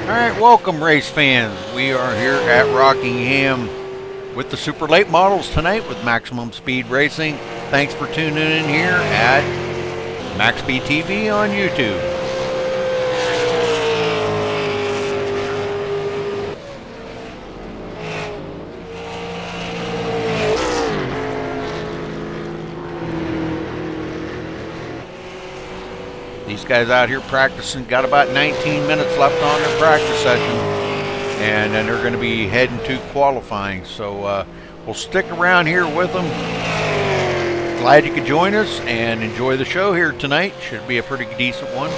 Alright, welcome race fans. We are here at Rockingham with the super late models tonight with Maximum Speed Racing. Thanks for tuning in here at MaxSpeedTV on YouTube. These guys out here practicing, got about 19 minutes left on their practice session, and then they're going to be heading to qualifying. So we'll stick around here with them. Glad you could join us and enjoy the show here tonight. Should be a pretty decent one.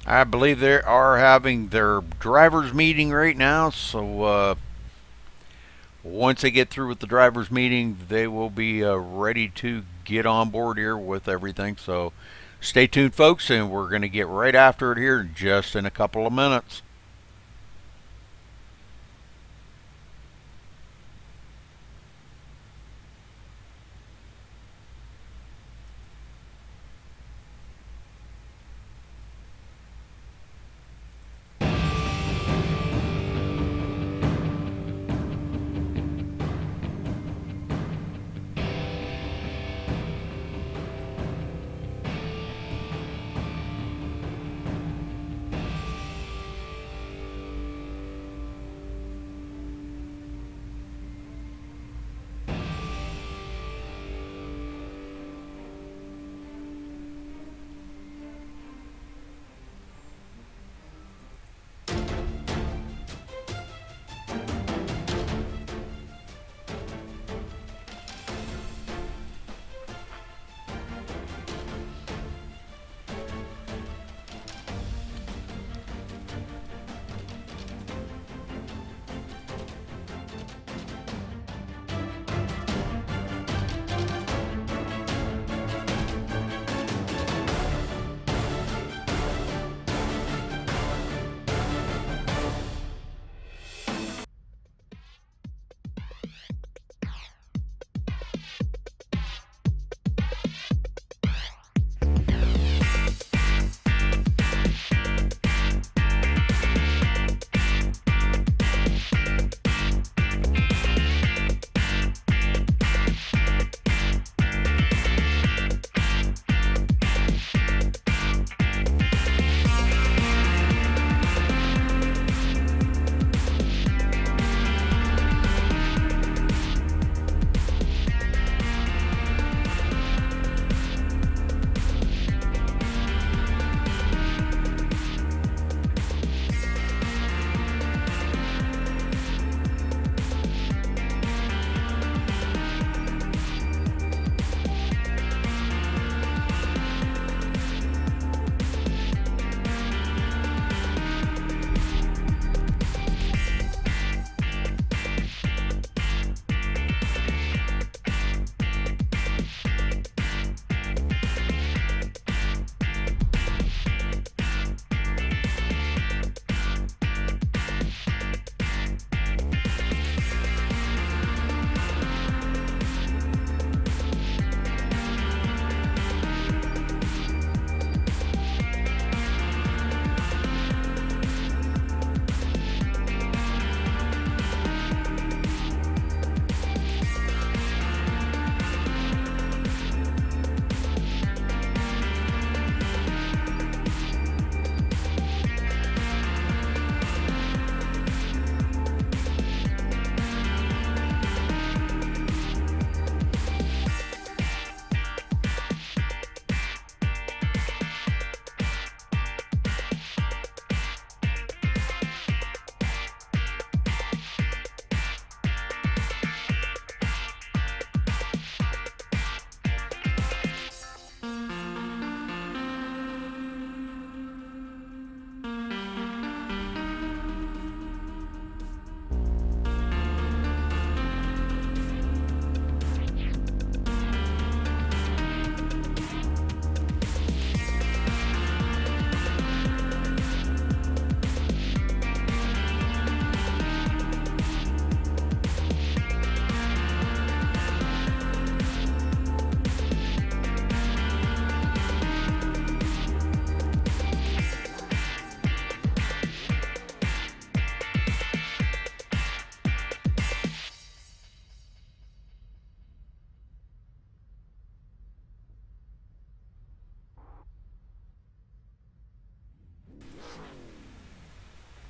I believe they are having their drivers meeting right now, so once they get through with the drivers meeting, they will be ready to get on board here with everything. So stay tuned, folks, and we're going to get right after it here just in a couple of minutes.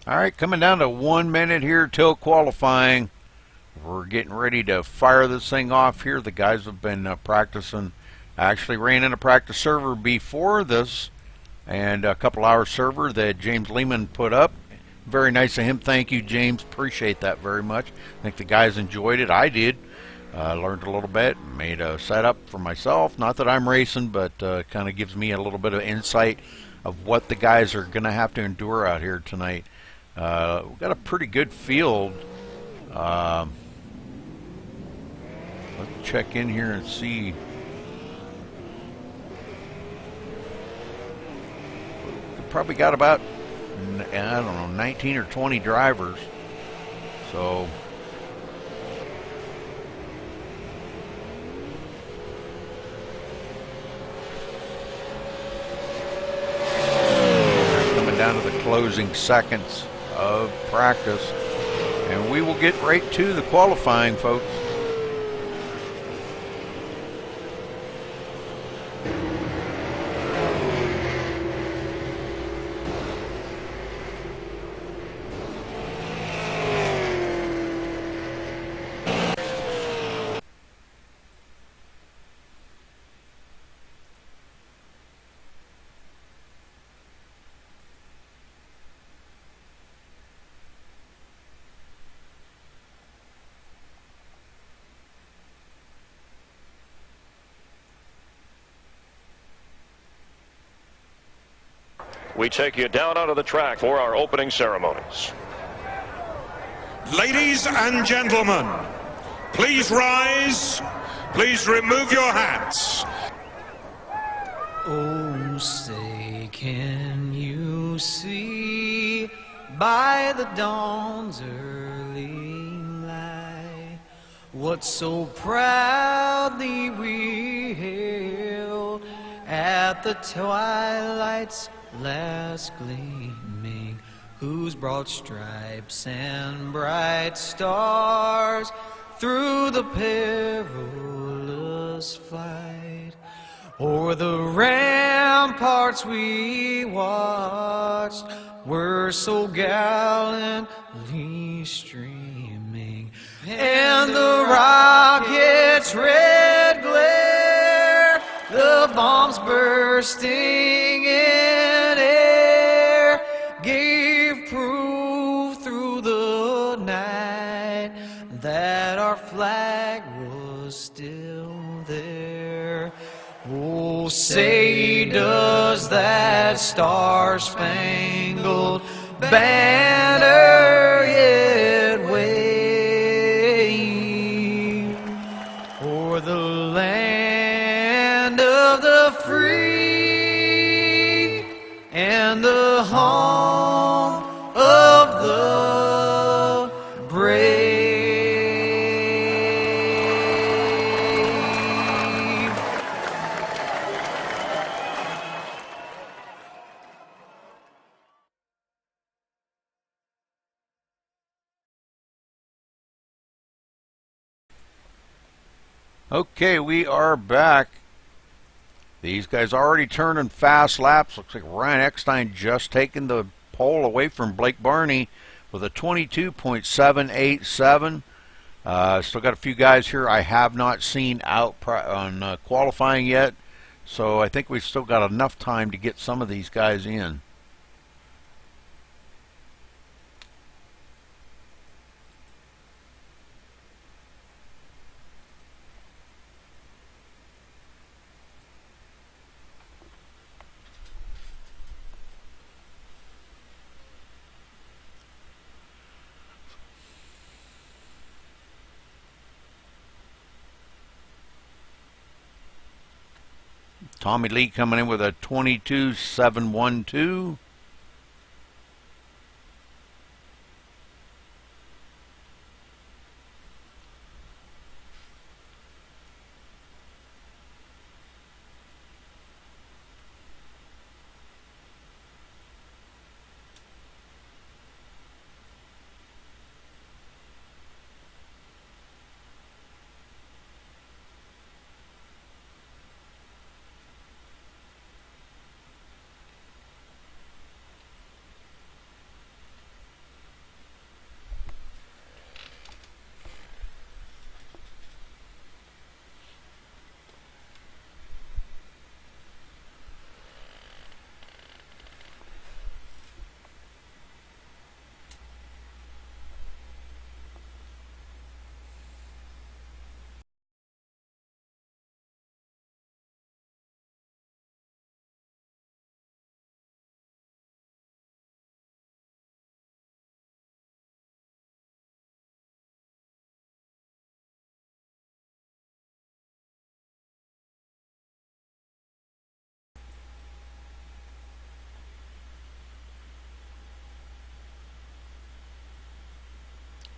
All right, coming down to 1 minute here till qualifying. We're getting ready to fire this thing off here. The guys have been practicing. I actually ran in a practice server before this, and a couple hour server that James Lehman put up. Very nice of him. Thank you, James. Appreciate that very much. I think the guys enjoyed it. I did. Learned a little bit. Made a setup for myself. Not that I'm racing, but kind of gives me a little bit of insight of what the guys are going to have to endure out here tonight. We've got a pretty good field. Let's check in here and see. We've probably got about, I don't know, 19 or 20 drivers. So coming down to the closing seconds of practice, and we will get right to the qualifying, folks. We take you down onto the track for our opening ceremonies. Ladies and gentlemen, please rise. Please remove your hats. Oh, say, can you see by the dawn's early light what so proudly we hailed at the twilight's last gleaming, whose broad stripes and bright stars through the perilous flight o'er the ramparts we watched were so gallantly streaming, and the rocket's red glare, the bombs bursting in air, gave proof through the night that our flag was still there. Oh, say, does that star-spangled banner yet wave o'er the land of the free and the home of the brave? Okay, we are back. These guys already turning fast laps. Looks like Ryan Eckstein just taking the pole away from Blake Barney with a 22.787. Still got a few guys here I have not seen out on qualifying yet, so I think we've still got enough time to get some of these guys in. Tommy Lee coming in with a 22.712.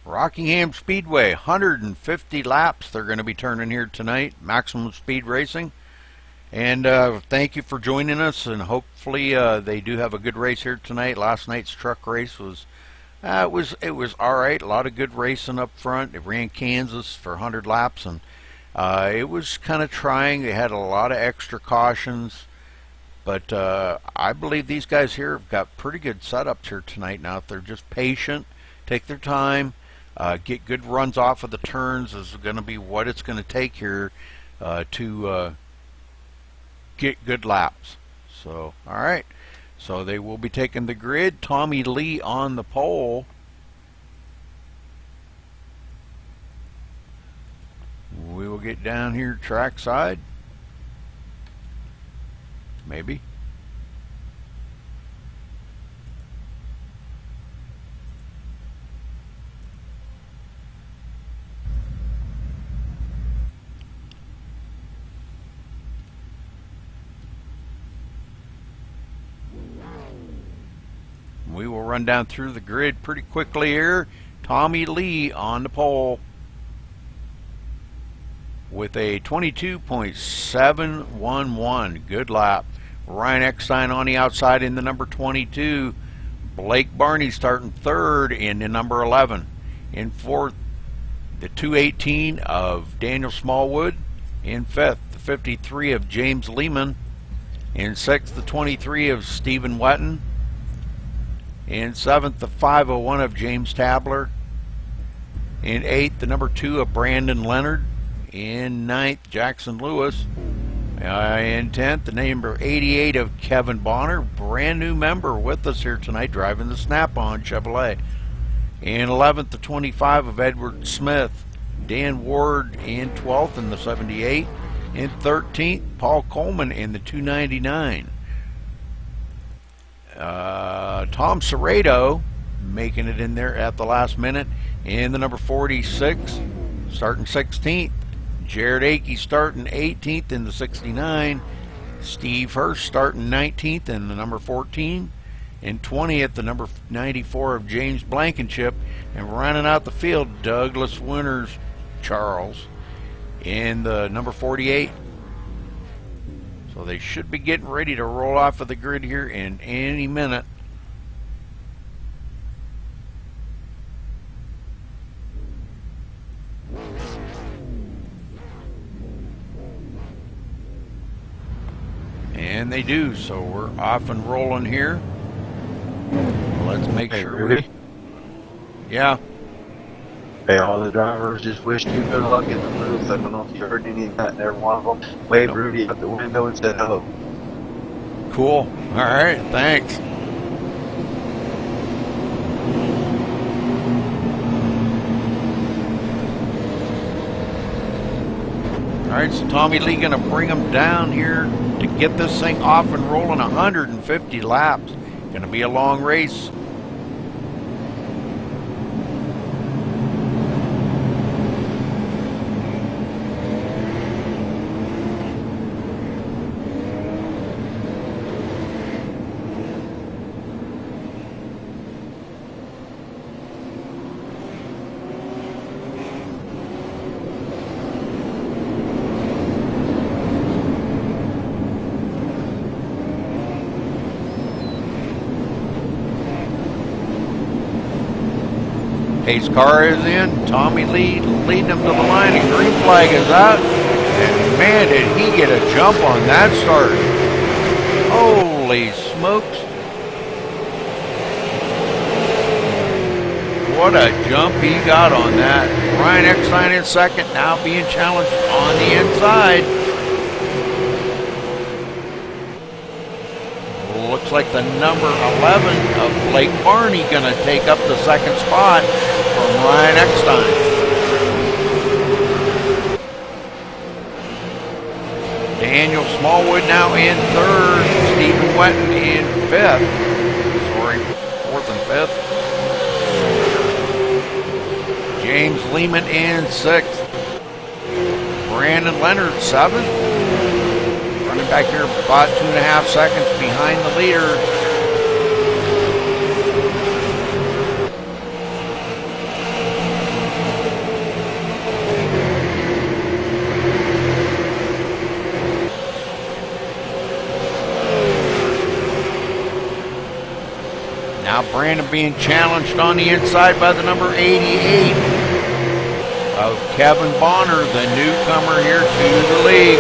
Rockingham Speedway, 150 laps they're going to be turning here tonight, maximum speed racing. And thank you for joining us, and hopefully they do have a good race here tonight. Last night's truck race was it was all right. A lot of good racing up front. It ran Kansas for 100 laps, and it was kind of trying. They had a lot of extra cautions, but I believe these guys here have got pretty good setups here tonight. Now, if they're just patient, take their time, get good runs off of the turns, is going to be what it's going to take here to get good laps. So, all right. So they will be taking the grid. Tommy Lee on the pole. We will get down here trackside. Maybe. We will run down through the grid pretty quickly here. Tommy Lee on the pole with a 22.711. Good lap. Ryan Eckstein on the outside in the number 22. Blake Barney starting third in the number 11. In fourth, the 218 of Daniel Smallwood. In fifth, the 53 of James Lehman. In sixth, the 23 of Stephen Wetton. In seventh, the 501 of James Tabler. In eighth, the number 2 of Brandon Leonard. In ninth, Jackson Lewis. In 10th, the number 88 of Kevin Bonner, brand new member with us here tonight, driving the Snap-on Chevrolet. In 11th, the 25 of Edward Smith. Dan Ward in 12th in the 78. In 13th, Paul Coleman in the 299. Tom Serrato making it in there at the last minute in the number 46, starting 16th. Jared Akey starting 18th in the 69. Steve Hurst starting 19th in the number 14. In 20th, the number 94 of James Blankenship. And running out the field, Douglas Winters Charles in the number 48. So they should be getting ready to roll off of the grid here in any minute. And they do, so we're off and rolling here. Let's make sure Rudy? Yeah. Hey, all the drivers just wish you good luck in the booth. I don't know if you heard any of that and every one of them waved Rudy out the window and said hello. Cool. All right, thanks. All right, so Tommy Lee going to bring them down here to get this thing off and rolling. 150 laps. Going to be a long race. Pace car is in. Tommy Lee leading him to the line, and green flag is out. And man, did he get a jump on that start. Holy smokes. What a jump he got on that. Ryan Eckstein in second, now being challenged on the inside. Looks like the number 11 of Blake Barney going to take up the second spot from Ryan Eckstein. Daniel Smallwood now in third. Stephen Wetton in fifth. Sorry, fourth and fifth. James Lehman in sixth. Brandon Leonard seventh. Running back here about 2.5 seconds behind the leader. Now Brandon being challenged on the inside by the number 88 of Kevin Bonner, the newcomer here to the league.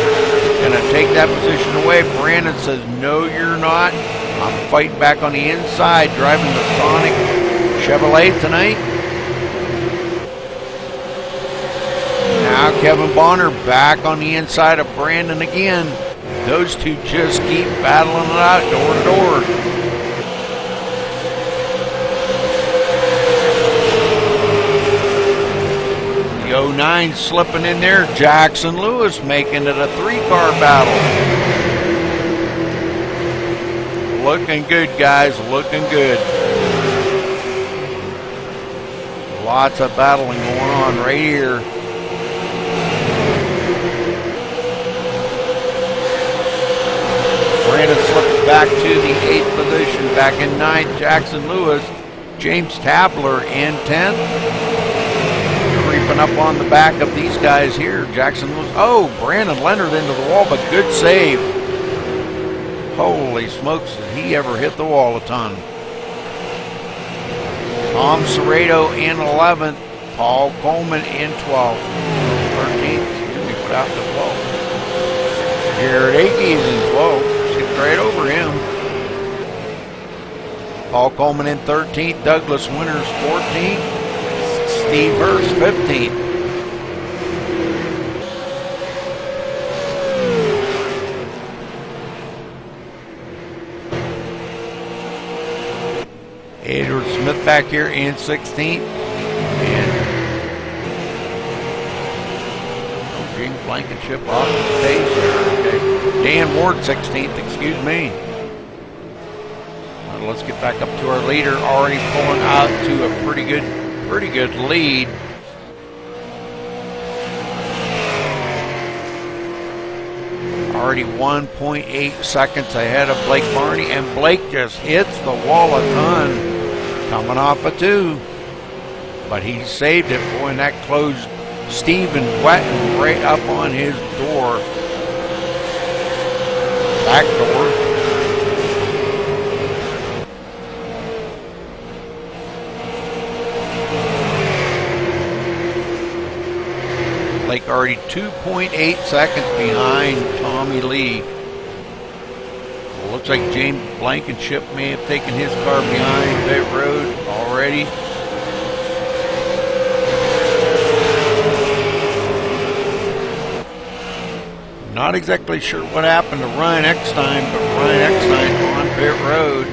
Gonna take that position away. Brandon says, no, you're not. I'm fighting back on the inside, driving the Sonic Chevrolet tonight. Now Kevin Bonner back on the inside of Brandon again. Those two just keep battling it out door to door. The 09 slipping in there. Jackson Lewis making it a 3-car battle. Looking good, guys. Looking good. Lots of battling going on right here. Brandon slips back to the 8th position. Back in 9th, Jackson Lewis. James Tabler in 10th. Creeping up on the back of these guys here. Jackson Lewis. Oh, Brandon Leonard into the wall, but good save. Holy smokes, did he ever hit the wall a ton. Tom Serrato in 11th. Paul Coleman in 12th. 13th, excuse me, put out the 12th. Jared Akey is in 12th. Skipped right over him. Paul Coleman in 13th. Douglas Winters 14th. Steve Hurst 15th. Edward Smith back here in 16th. And James Blankenship off the pace there. Okay. Dan Ward 16th, excuse me. Well, let's get back up to our leader, already pulling out to a pretty good lead. Already 1.8 seconds ahead of Blake Barney, and Blake just hits the wall a ton, coming off a 2. But he saved it, boy, and that closed Stephen Wetton right up on his door. Back door. Blake already 2.8 seconds behind Tommy Lee. Well, looks like James Blankenship may have taken his car behind pit road already. Not exactly sure what happened to Ryan Eckstein, but Ryan Eckstein on pit road.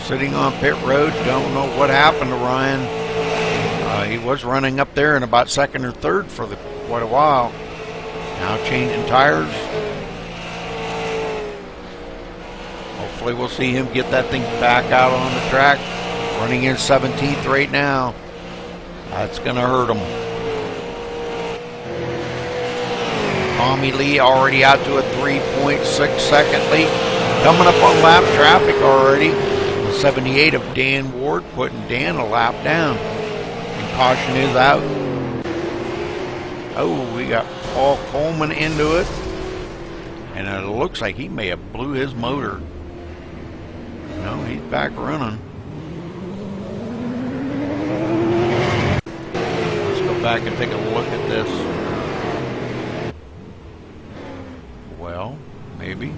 Sitting on pit road, don't know what happened to Ryan. He was running up there in about second or third for quite a while. Now changing tires. Hopefully we'll see him get that thing back out on the track. Running in 17th right now. That's going to hurt him. Tommy Lee already out to a 3.6 second lead. Coming up on lap traffic already. 78 of Dan Ward, putting Dan a lap down. And caution is out. Oh, we got Paul Coleman into it. And it looks like he may have blew his motor. No, he's back running. Let's go back and take a look at this. Well, maybe.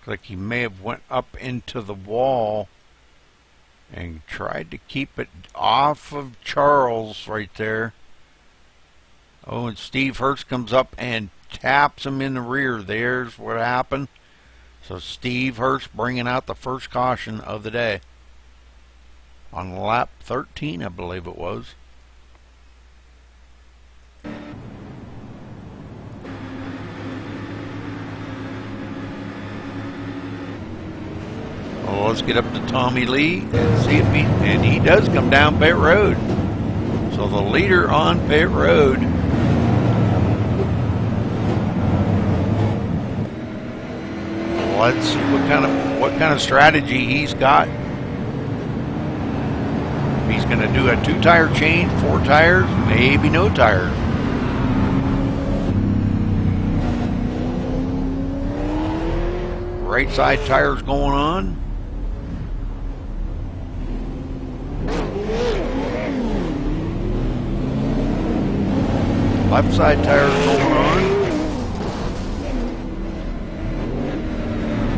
Like he may have went up into the wall and tried to keep it off of Charles right there. Oh, and Steve Hurst comes up and taps him in the rear. There's what happened. So Steve Hurst bringing out the first caution of the day on lap 13, I believe it was. So let's get up to Tommy Lee and see if he does come down pit road. So the leader on pit road. Let's see what kind of strategy he's got. He's going to do a 2-tire change, 4 tires, maybe no tires. Right side tires going on. Left side tires going on.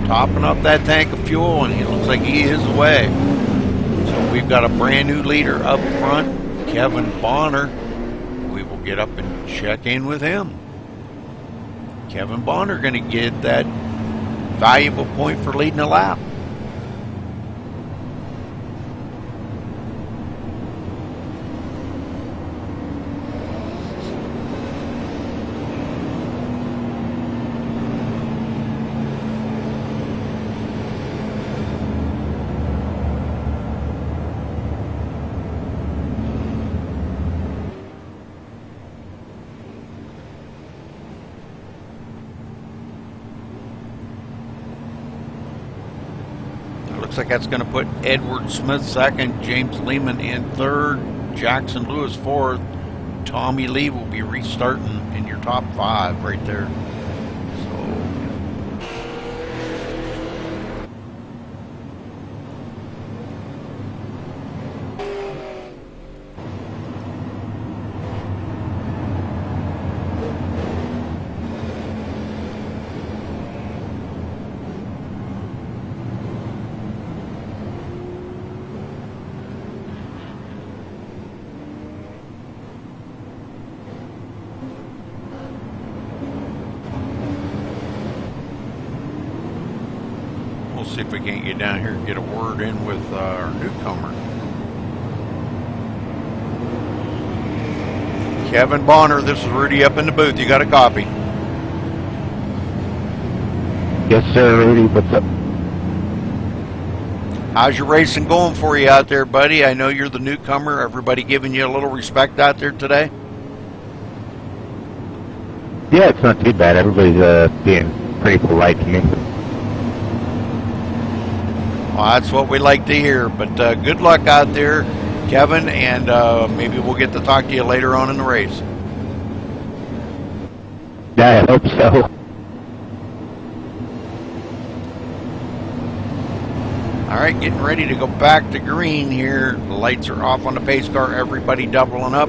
Topping up that tank of fuel, and he looks like he is away. So we've got a brand new leader up front, Kevin Bonner. We will get up and check in with him. Kevin Bonner going to get that valuable point for leading a lap. Looks like that's going to put Edward Smith second, James Lehman in third, Jackson Lewis fourth. Tommy Lee will be restarting in your top 5 right there. We'll see if we can't get down here and get a word in with our newcomer. Kevin Bonner, this is Rudy up in the booth. You got a copy? Yes, sir, Rudy. What's up? How's your racing going for you out there, buddy? I know you're the newcomer. Everybody giving you a little respect out there today? Yeah, it's not too bad. Everybody's being pretty polite to me. Well, that's what we like to hear. But good luck out there, Kevin, and maybe we'll get to talk to you later on in the race. Yeah, I hope so. All right, getting ready to go back to green here. The lights are off on the pace car. Everybody doubling up.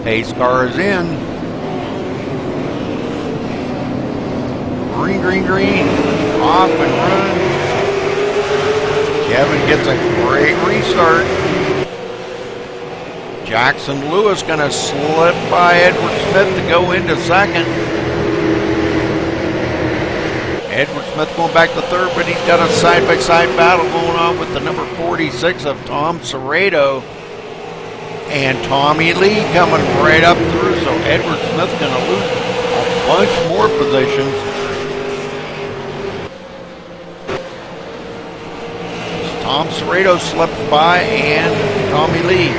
Pace car is in. Green, green, green. Off and run. Kevin gets a great restart. Jackson Lewis going to slip by Edward Smith to go into second. Edward Smith going back to third, but he's got a side-by-side battle going on with the number 46 of Tom Serrato. And Tommy Lee coming right up through, so Edward Smith's going to lose a bunch more positions. Tom Serrato slips by and Tommy Lee.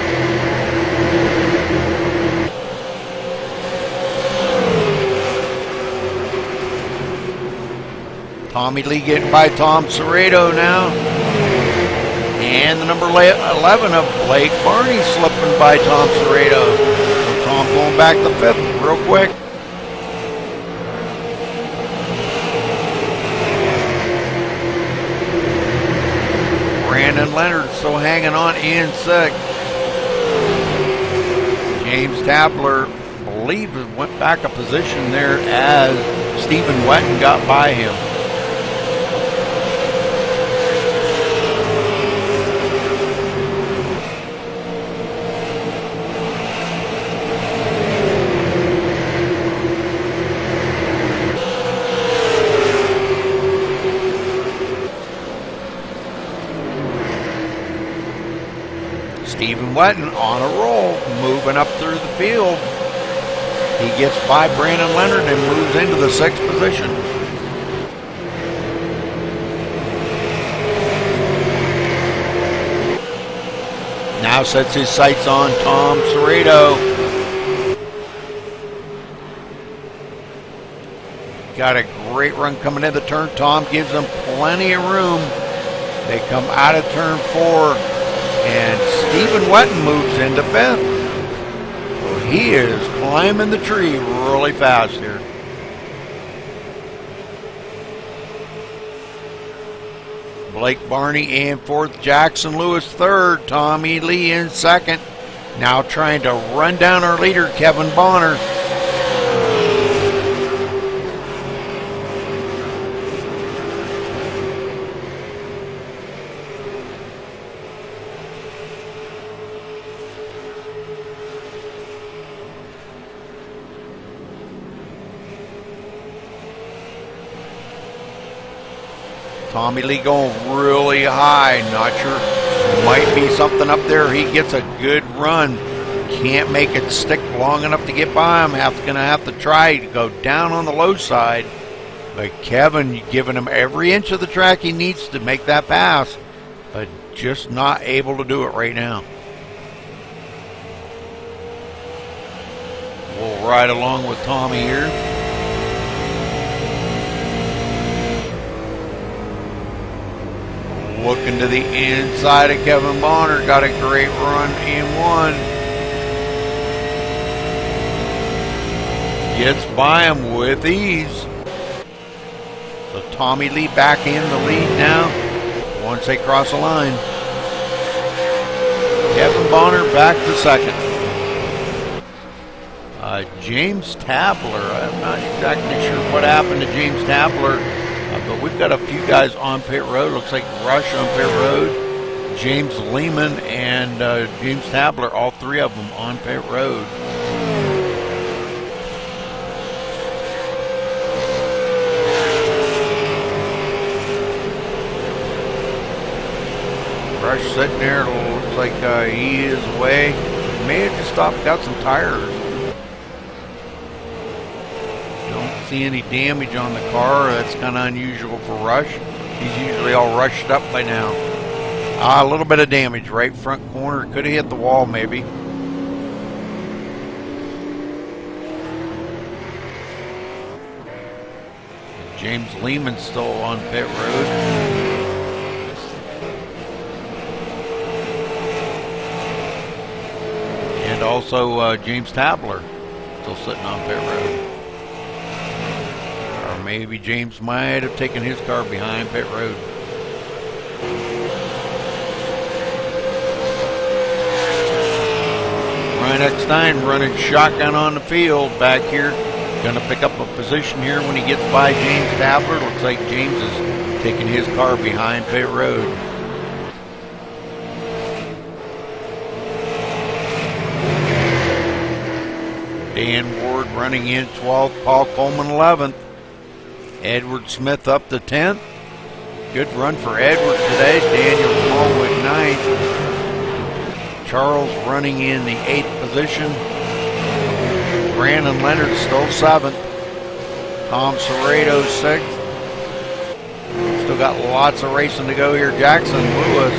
Tommy Lee getting by Tom Serrato now. And the number 11 of Blake Barney slipping by Tom Serrato. So Tom going back to fifth real quick. Brandon Leonard still hanging on in sixth. James Tabler, I believe, went back a position there as Stephen Wetton got by him. Stephen Wetton on a roll, moving up through the field. He gets by Brandon Leonard and moves into the 6th position. Now sets his sights on Tom Cerrato. Got a great run coming in the turn. Tom gives them plenty of room. They come out of turn 4, and Stephen Wetton moves into 5th. Well, he is climbing the tree really fast here. Blake Barney in 4th, Jackson Lewis 3rd, Tommy Lee in 2nd. Now trying to run down our leader, Kevin Bonner. Tommy Lee going really high. Not sure. Might be something up there. He gets a good run. Can't make it stick long enough to get by him. Going to have to try to go down on the low side. But Kevin giving him every inch of the track he needs to make that pass. But just not able to do it right now. We'll ride along with Tommy here. Looking to the inside of Kevin Bonner. Got a great run in 1. Gets by him with ease. So Tommy Lee back in the lead now once they cross the line. Kevin Bonner back to 2nd. James Tabler. I'm not exactly sure what happened to James Tabler. But we've got a few guys on pit road. Looks like Rush on pit road, James Lehman, and James Tabler, all 3 of them on pit road. Rush sitting there. Looks like he is away. May have just stopped, got some tires. See any damage on the car. That's kind of unusual for Rush. He's usually all rushed up by now. A little bit of damage right front corner. Could have hit the wall maybe. James Lehman still on pit road. And also James Tabler still sitting on pit road. Maybe James might have taken his car behind pit road. Ryan Eckstein running shotgun on the field back here. Going to pick up a position here when he gets by James Tabler. Looks like James is taking his car behind pit road. Dan Ward running in 12th, Paul Coleman 11th. Edward Smith up to 10th. Good run for Edward today. Daniel Smallwood 9th. Charles running in the 8th position. Brandon Leonard still 7th. Tom Cerrato 6th. Still got lots of racing to go here. Jackson Lewis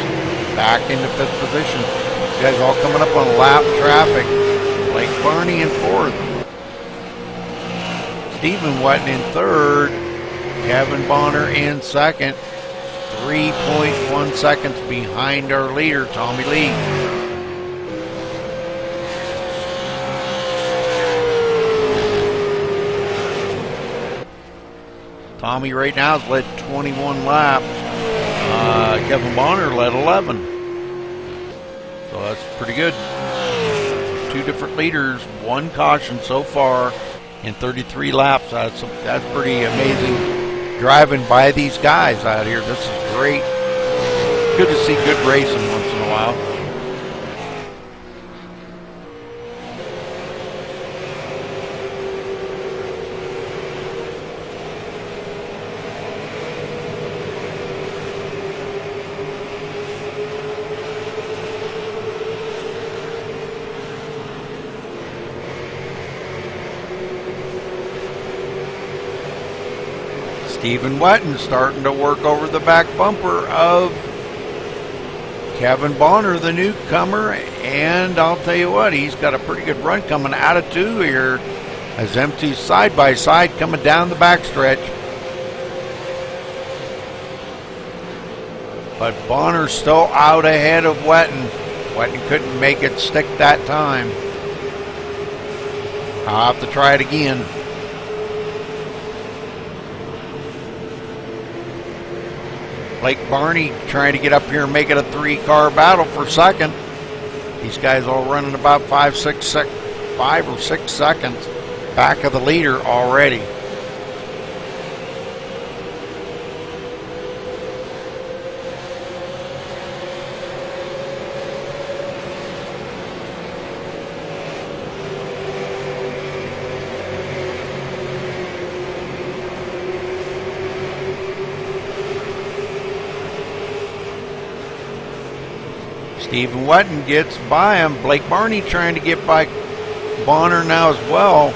back into 5th position. You guys all coming up on lap traffic. Blake Barney in 4th. Stephen Wetton in 3rd. Kevin Bonner in 2nd. 3.1 seconds behind our leader, Tommy Lee. Tommy right now has led 21 laps. Kevin Bonner led 11. So that's pretty good. 2 different leaders, 1 caution so far in 33 laps. That's pretty amazing. Driving by these guys out here. This is great. Good to see good racing once in a while. Stephen Wetton starting to work over the back bumper of Kevin Bonner, the newcomer, and I'll tell you what, he's got a pretty good run coming out of 2 here as M2's side by side coming down the backstretch. But Bonner's still out ahead of Wetton. Wetton couldn't make it stick that time. I'll have to try it again. Blake Barney trying to get up here and make it a 3-car battle for second. These guys all running about 5 or 6 seconds back of the leader already. Stephen Wetton gets by him. Blake Barney trying to get by Bonner now as well.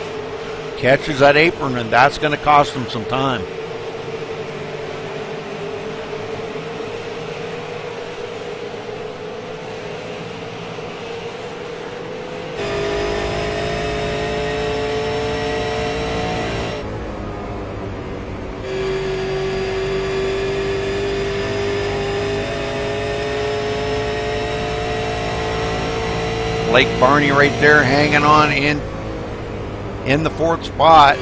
Catches that apron, and that's going to cost him some time. Blake Barney right there hanging on in the 4th spot.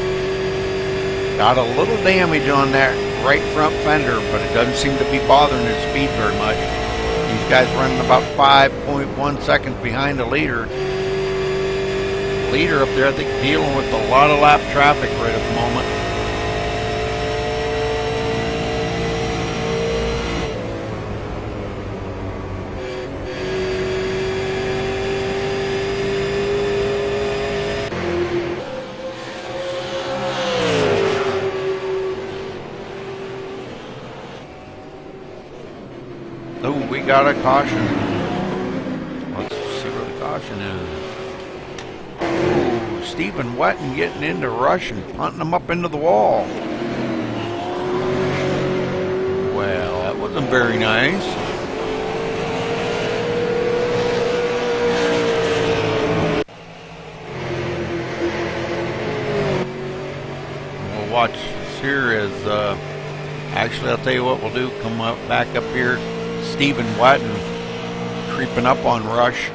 Got a little damage on that right front fender, but it doesn't seem to be bothering his speed very much. These guys running about 5.1 seconds behind the leader. Leader up there, I think, dealing with a lot of lap traffic right at the moment. Oh, we got a caution. Let's see where the caution is. Oh, Stephen Wetton getting into Rush and punting him up into the wall. Well, that wasn't very nice. We'll watch this here as, actually, I'll tell you what we'll do. Come up, back up here. Stephen Wetton creeping up on Rush.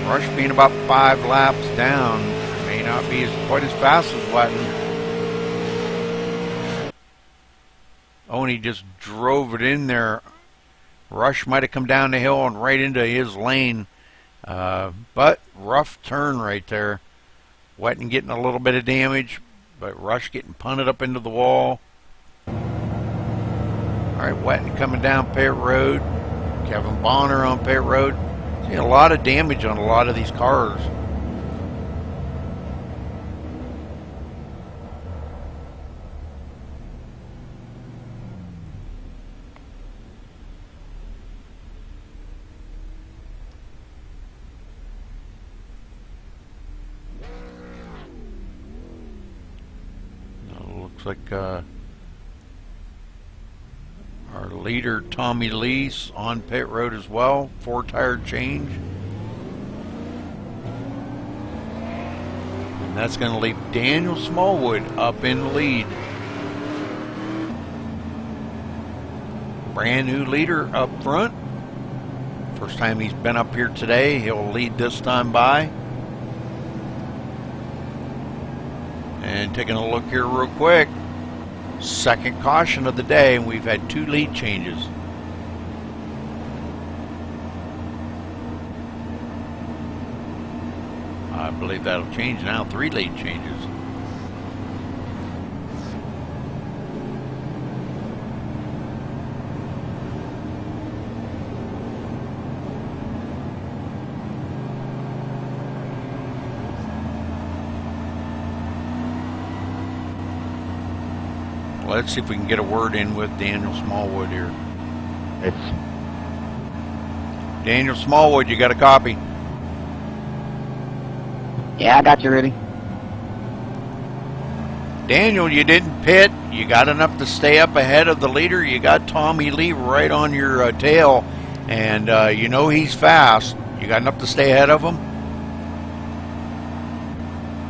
Rush being about 5 laps down. May not be quite as fast as Wetton. Oh, and he just drove it in there. Rush might have come down the hill and right into his lane. But rough turn right there. Wetton getting a little bit of damage, but Rush getting punted up into the wall. All right, Wetton coming down pit road. Kevin Bonner on pit road. Seeing a lot of damage on a lot of these cars. Looks like our leader, Tommy Lee's on pit road as well. 4-tire change. And that's going to leave Daniel Smallwood up in the lead. Brand new leader up front. First time he's been up here today. He'll lead this time by. And taking a look here real quick. Second caution of the day, and we've had 2 lead changes. I believe that'll change now. 3 lead changes. Let's see if we can get a word in with Daniel Smallwood here. It's Daniel Smallwood, you got a copy? yeah, I got you ready. Daniel, you didn't pit. You got enough to stay up ahead of the leader. You got Tommy Lee right on your tail, and you know he's fast. You got enough to stay ahead of him?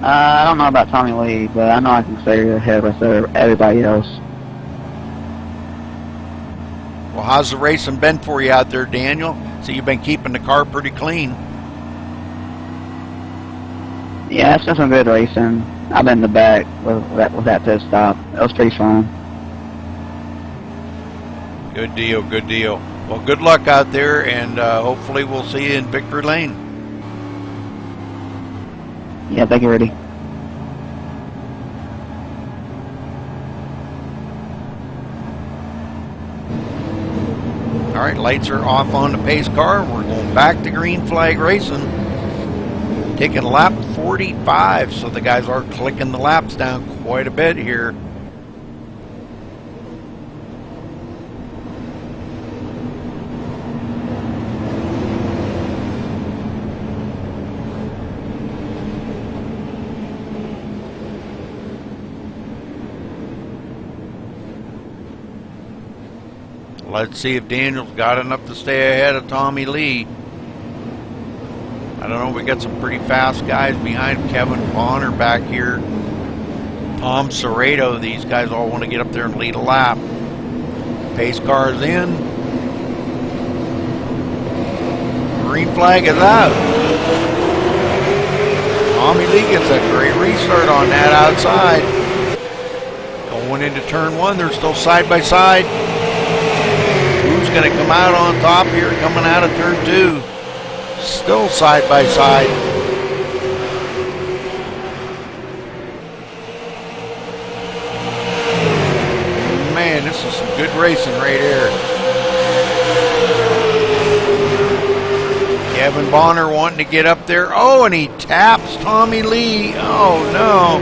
I don't know about Tommy Lee, but I know I can stay ahead of everybody else. Well, how's the racing been for you out there, Daniel? So you've been keeping the car pretty clean. Yeah, it's been some good racing. I've been in the back with that pit stop. It was pretty fun. Good deal, good deal. Well, good luck out there, and hopefully we'll see you in Victory Lane. Yeah, thank you, Rudy. All right, lights are off on the pace car. We're going back to green flag racing. Taking lap 45, so the guys are clicking the laps down quite a bit here. Let's see if Daniel's got enough to stay ahead of Tommy Lee. I don't know, we got some pretty fast guys behind. Kevin Bonner back here. Tom Serrato, these guys all want to get up there and lead a lap. Pace car's in. Green flag is out. Tommy Lee gets a great restart on that outside. Going into turn one, they're still side by side. Who's going to come out on top here coming out of turn two? Still side by side. Man, this is some good racing right here. Kevin Bonner wanting to get up there. Oh, and he taps Tommy Lee. Oh, no.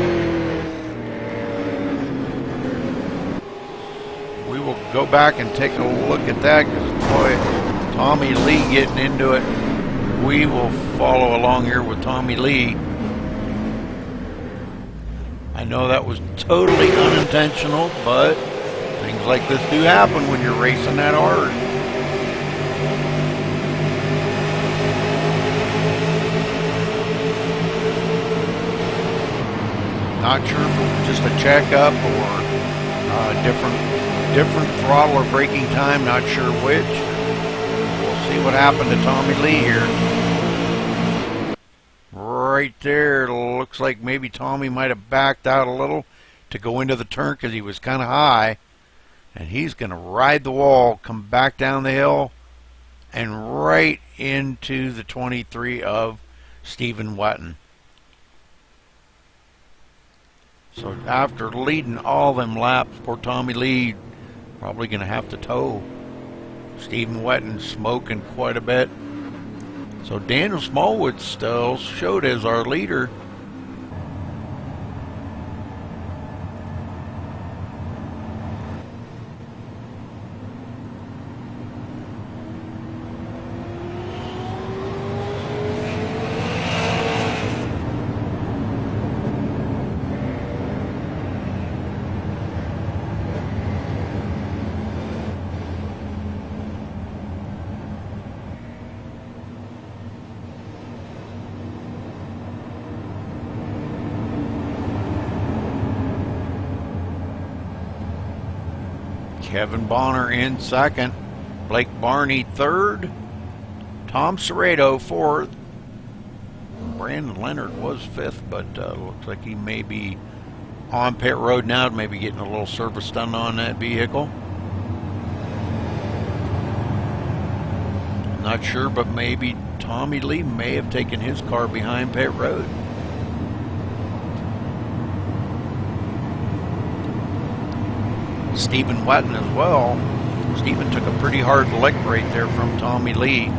We will go back and take a look at that because, boy, Tommy Lee getting into it. We will follow along here with Tommy Lee. I know that was totally unintentional, but things like this do happen when you're racing that hard. Not sure if it was just a checkup or different throttle or braking time, not sure which. See what happened to Tommy Lee here. Right there, looks like maybe Tommy might have backed out a little to go into the turn because he was kind of high. And he's going to ride the wall, come back down the hill, and right into the 23 of Stephen Wetton. So after leading all them laps, poor Tommy Lee probably going to have to tow. Stephen Wetton smoking quite a bit. So Daniel Smallwood still showed as our leader. Kevin Bonner in second, Blake Barney third, Tom Serrato fourth, Brandon Leonard was fifth, but looks like he may be on pit road now, maybe getting a little service done on that vehicle. Not sure, but maybe Tommy Lee may have taken his car behind pit road. Stephen Wetton as well. Stephen took a pretty hard lick right there from Tommy Lee.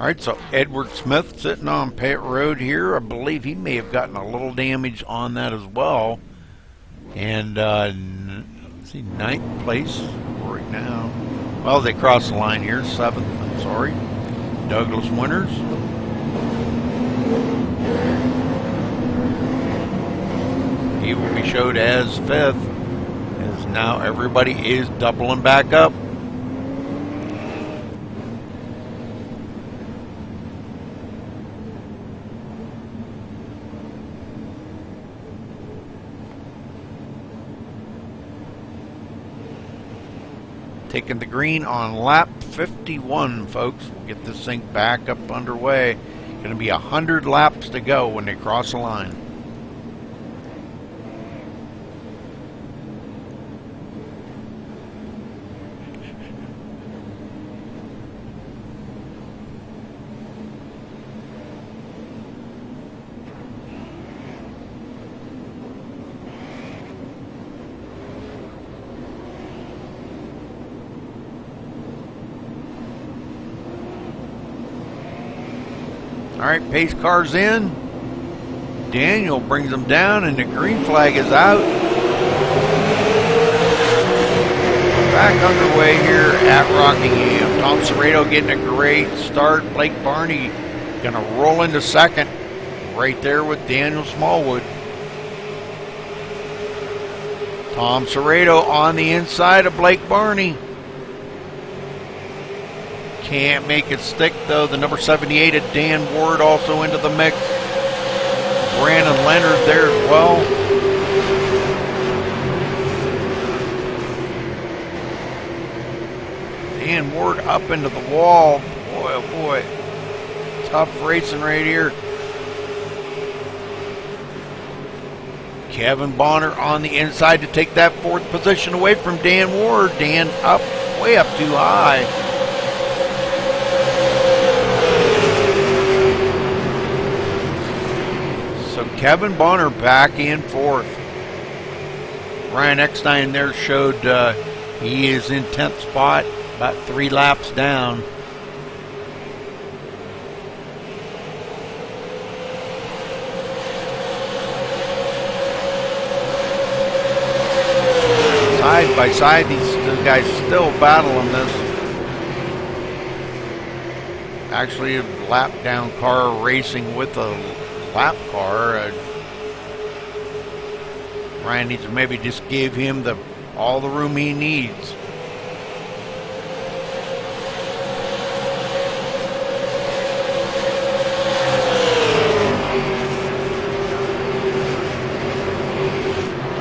All right, so Edward Smith sitting on pit road here. I believe he may have gotten a little damage on that as well. And let's see, 9th place right now. Well, they crossed the line here, 7th, I'm sorry. Douglas Winters. He will be showed as 5th, as now everybody is doubling back up. Taking the green on lap 51, folks. We'll get this thing back up underway. Going to be 100 laps to go when they cross the line. All right, pace car's in. Daniel brings them down, and the green flag is out. Back underway here at Rockingham. Tom Serrato getting a great start. Blake Barney going to roll into second, right there with Daniel Smallwood. Tom Serrato on the inside of Blake Barney. Can't make it stick, though. The number 78 of Dan Ward also into the mix. Brandon Leonard there as well. Dan Ward up into the wall. Boy, oh boy. Tough racing right here. Kevin Bonner on the inside to take that 4th position away from Dan Ward. Dan up, way up too high. Kevin Bonner back in 4th. Ryan Eckstein there showed he is in 10th spot, about 3 laps down. Side by side, these two guys still battling this. Actually, a lap down car racing with a lap car. Ryan needs to maybe just give him all the room he needs.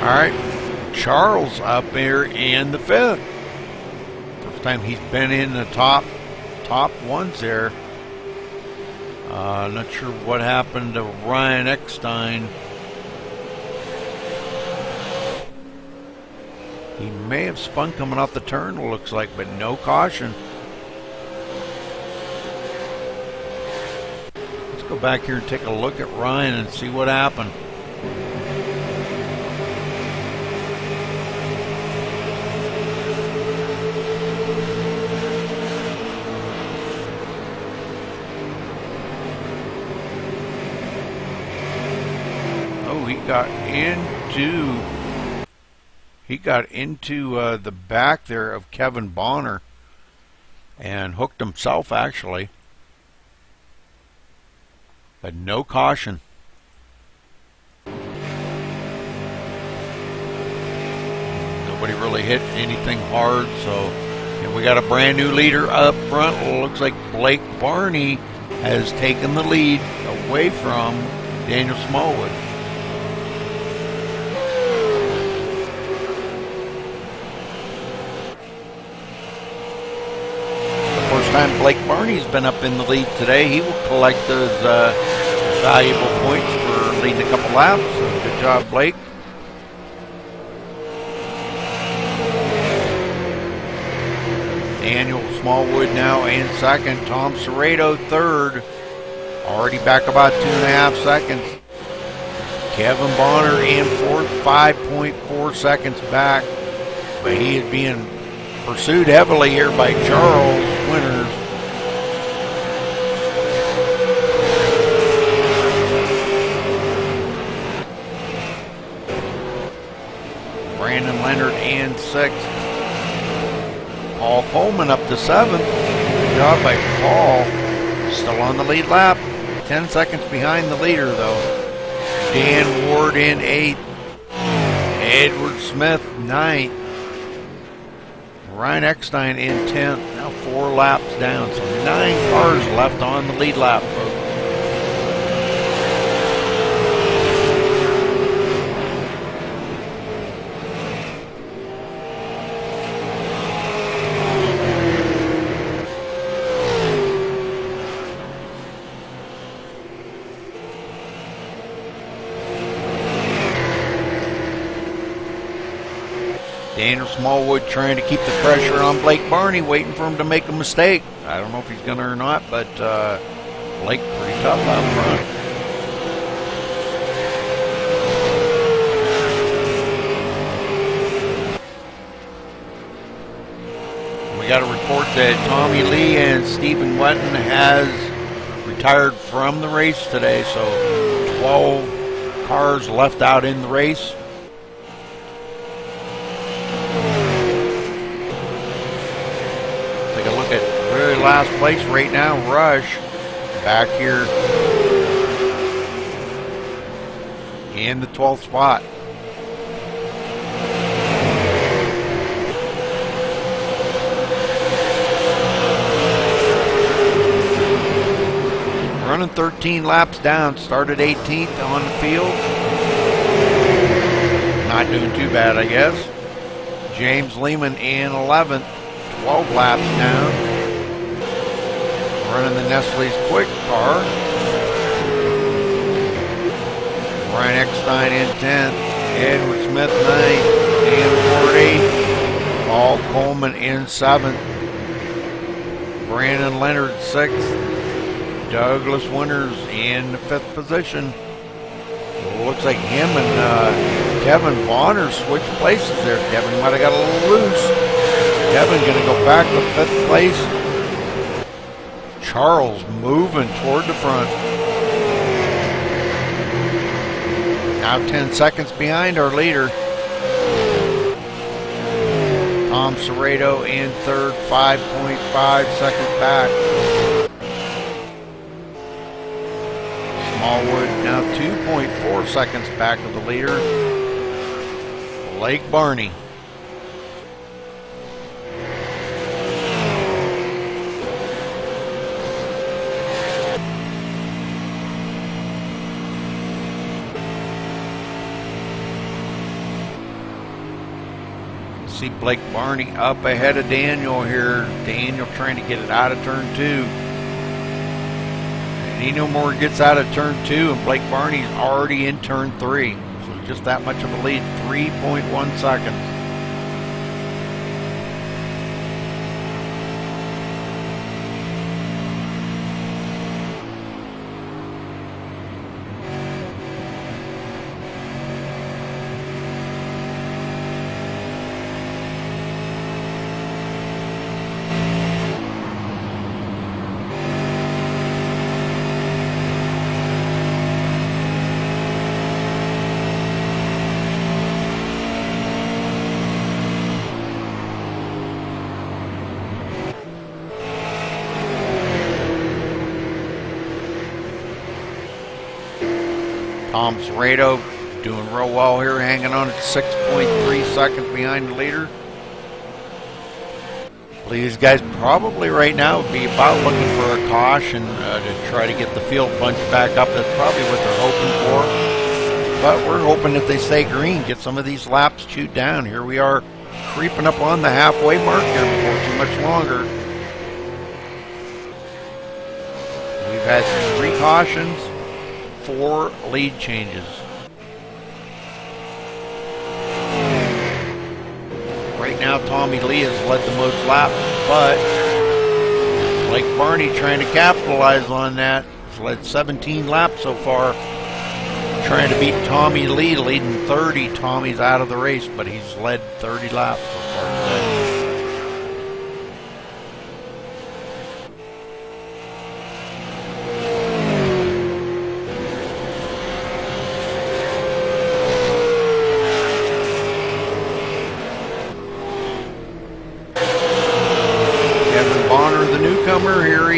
All right, Charles up here in the 5th. First time he's been in the top ones there. Not sure what happened to Ryan Eckstein. He may have spun coming off the turn, it looks like, but no caution. Let's go back here and take a look at Ryan and see what happened. He got into the back there of Kevin Bonner and hooked himself, actually. But no caution. Nobody really hit anything hard, so and we got a brand new leader up front. Well, looks like Blake Barney has taken the lead away from Daniel Smallwood. Time Blake Barney's been up in the lead today. He will collect those valuable points for leading a couple laps. So good job, Blake. Daniel Smallwood now in second. Tom Serrato third. Already back about 2.5 seconds. Kevin Bonner in fourth, 5.4 seconds back. But he is being pursued heavily here by Charles Winters. Brandon Leonard in 6th. Paul Coleman up to 7th. Good job by Paul. Still on the lead lap. 10 seconds behind the leader, though. Dan Ward in 8th. Edward Smith 9th. Ryan Eckstein in 10th. Now 4 laps down. So 9 cars left on the lead lap, folks. Daniel Smallwood trying to keep the pressure on Blake Barney, waiting for him to make a mistake. I don't know if he's going to or not, but Blake pretty tough out front. We got a report that Tommy Lee and Stephen Wetton has retired from the race today, so 12 cars left out in the race. Take a look at very last place right now. Rush back here in the 12th spot. Running 13 laps down, started 18th on the field. Not doing too bad, I guess. James Lehman in 11th. 12 laps down. Running the Nestle's quick car. Ryan Eckstein in 10th. Edward Smith 9th. Dan Ward 8th. Paul Coleman in 7th. Brandon Leonard 6th. Douglas Winters in the 5th position. Looks like him and Kevin Bonner switched places there. Kevin might have got a little loose. Kevin going to go back to 5th place. Charles moving toward the front. Now 10 seconds behind our leader. Tom Serrato in 3rd, 5.5 seconds back. Smallwood now 2.4 seconds back of the leader. Blake Barney. See Blake Barney up ahead of Daniel here. Daniel trying to get it out of turn 2. And he no more gets out of turn 2, and Blake Barney's already in turn 3. So just that much of a lead, 3.1 seconds. Tom Serrato doing real well here, hanging on at 6.3 seconds behind the leader. I believe these guys probably right now would be about looking for a caution to try to get the field bunched back up. That's probably what they're hoping for. But we're hoping that they stay green, get some of these laps chewed down. Here we are creeping up on the halfway mark here before too much longer. We've had 3 cautions. 4 lead changes. Right now, Tommy Lee has led the most laps, but Blake Barney trying to capitalize on that. He's led 17 laps so far, trying to beat Tommy Lee, leading 30. Tommy's out of the race, but he's led 30 laps so far today.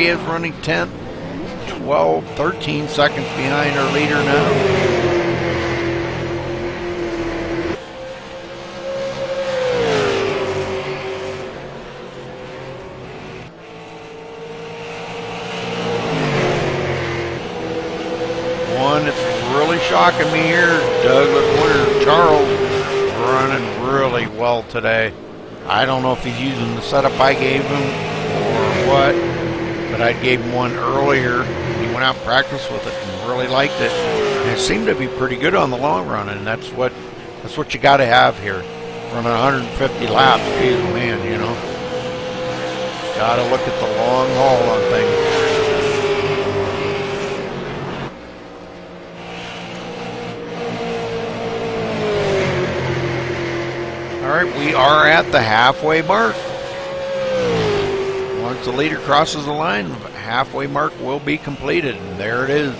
he is, running 10th, 12, 13 seconds behind our leader now. One that's really shocking me here, Douglas Winter Charles, running really well today. I don't know if he's using the setup I gave him or what, but I gave him one earlier. He went out and practiced with it and really liked it. And it seemed to be pretty good on the long run, and that's what you got to have here. Running 150 laps, geez, man, you know. Got to look at the long haul on things. All right, we are at the halfway mark. Once the leader crosses the line, the halfway mark will be completed, and there it is.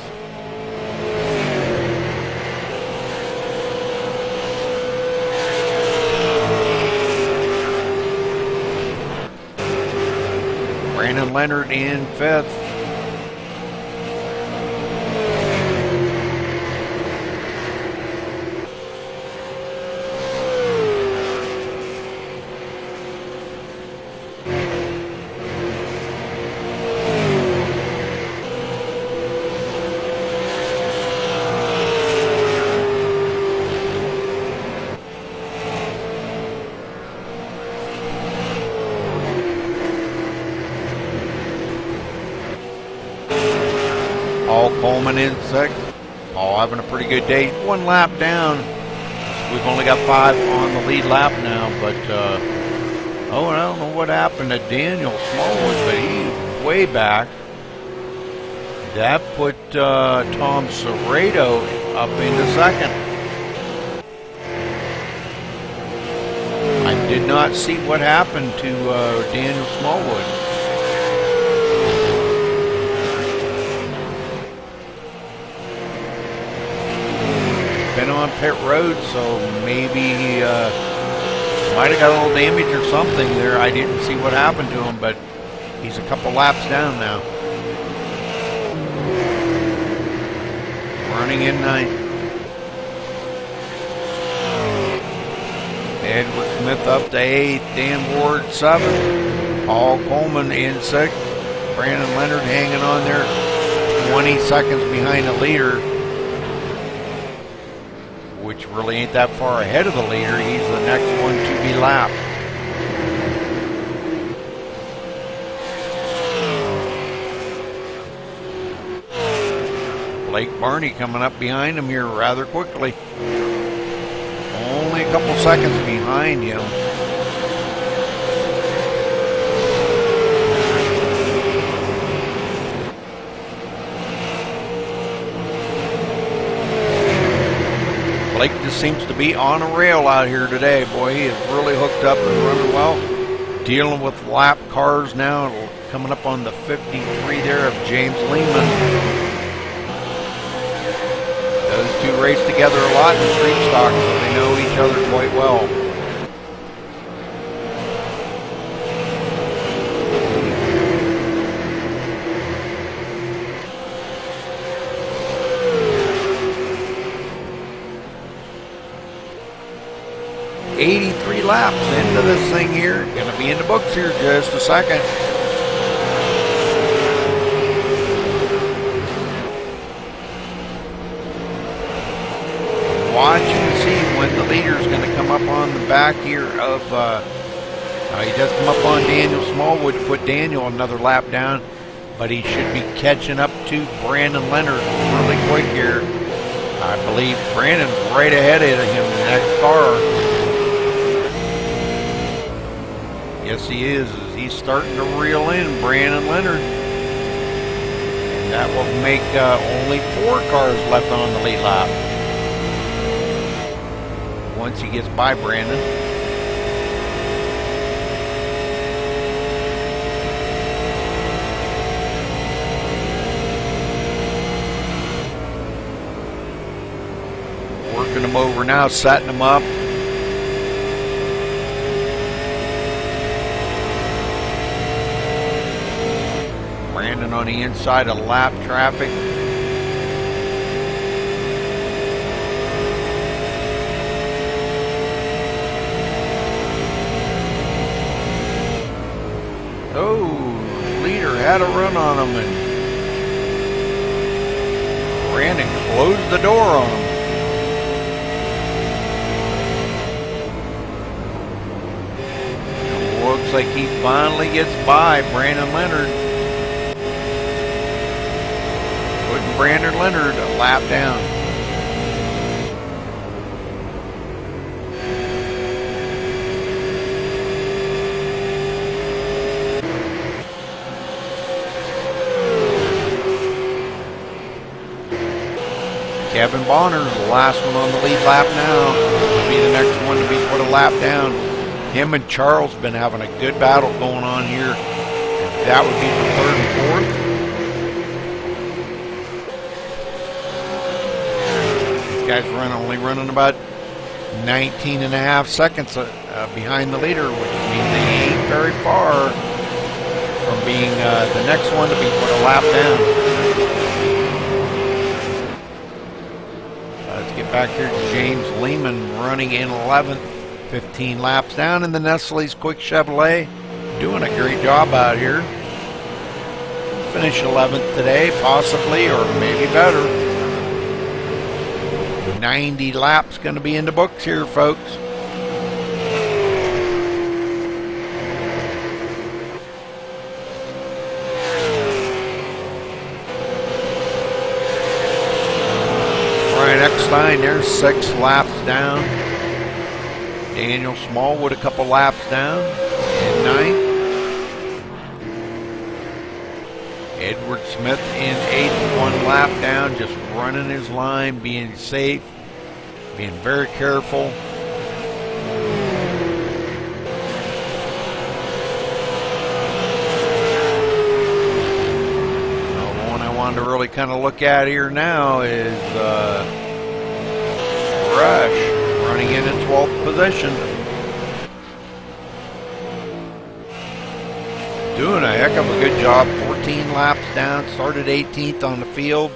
Brandon Leonard in 5th. Paul Coleman in 6th. Paul having a pretty good day. One lap down. We've only got 5 on the lead lap now, but oh, I don't know what happened to Daniel Smallwood, but he's way back. That put Tom Serrato up into 2nd. I did not see what happened to Daniel Smallwood. Been on pit road, so maybe he might have got a little damage or something there. I didn't see what happened to him, but he's a couple laps down now. Running in 9th. Edward Smith up to 8th. Dan Ward 7th. Paul Coleman in 6th. Brandon Leonard hanging on there, 20 seconds behind the leader, which really ain't that far ahead of the leader. He's the next one to be lapped. Blake Barney coming up behind him here rather quickly. Only a couple seconds behind him. Blake just seems to be on a rail out here today. Boy, he is really hooked up and running well. Dealing with lap cars now. Coming up on the 53 there of James Lehman. Those two race together a lot in street stock, so they know each other quite well. .83 laps into this thing here. Gonna be in the books here just a second. Watch and see when the leader's gonna come up on the back here of he does come up on Daniel Smallwood to put Daniel another lap down, but he should be catching up to Brandon Leonard really quick here. I believe Brandon's right ahead of him in the next car. Yes, he is. He's starting to reel in Brandon Leonard. And that will make only 4 cars left on the lead lap. Once he gets by Brandon. Working him over now, setting him up. running on the inside of lap traffic. Oh, leader had a run on him and ran and closed the door on him. Looks like he finally gets by Brandon Leonard. Putting Brandon Leonard a lap down. Kevin Bonner's the last one on the lead lap now. He'll be the next one to be put a lap down. Him and Charles been having a good battle going on here. That would be for third and fourth. These guys only running about 19 and a half seconds behind the leader, which means they ain't very far from being the next one to be put a lap down. Let's get back here to James Lehman running in 11th, 15 laps down in the Nestle's Quick Chevrolet. Doing a great job out here. Finish 11th today, possibly, or maybe better. 90 laps going to be in the books here, folks. Brian Eckstein, there's 6 laps down. Daniel Smallwood a couple laps down in 9th. Edward Smith in 8th, 1 lap down, just running his line, being safe, being very careful. The one I wanted to really kind of look at here now is Rush. Running in 12th position. Doing a heck of a good job. 14 laps down. Started 18th on the field.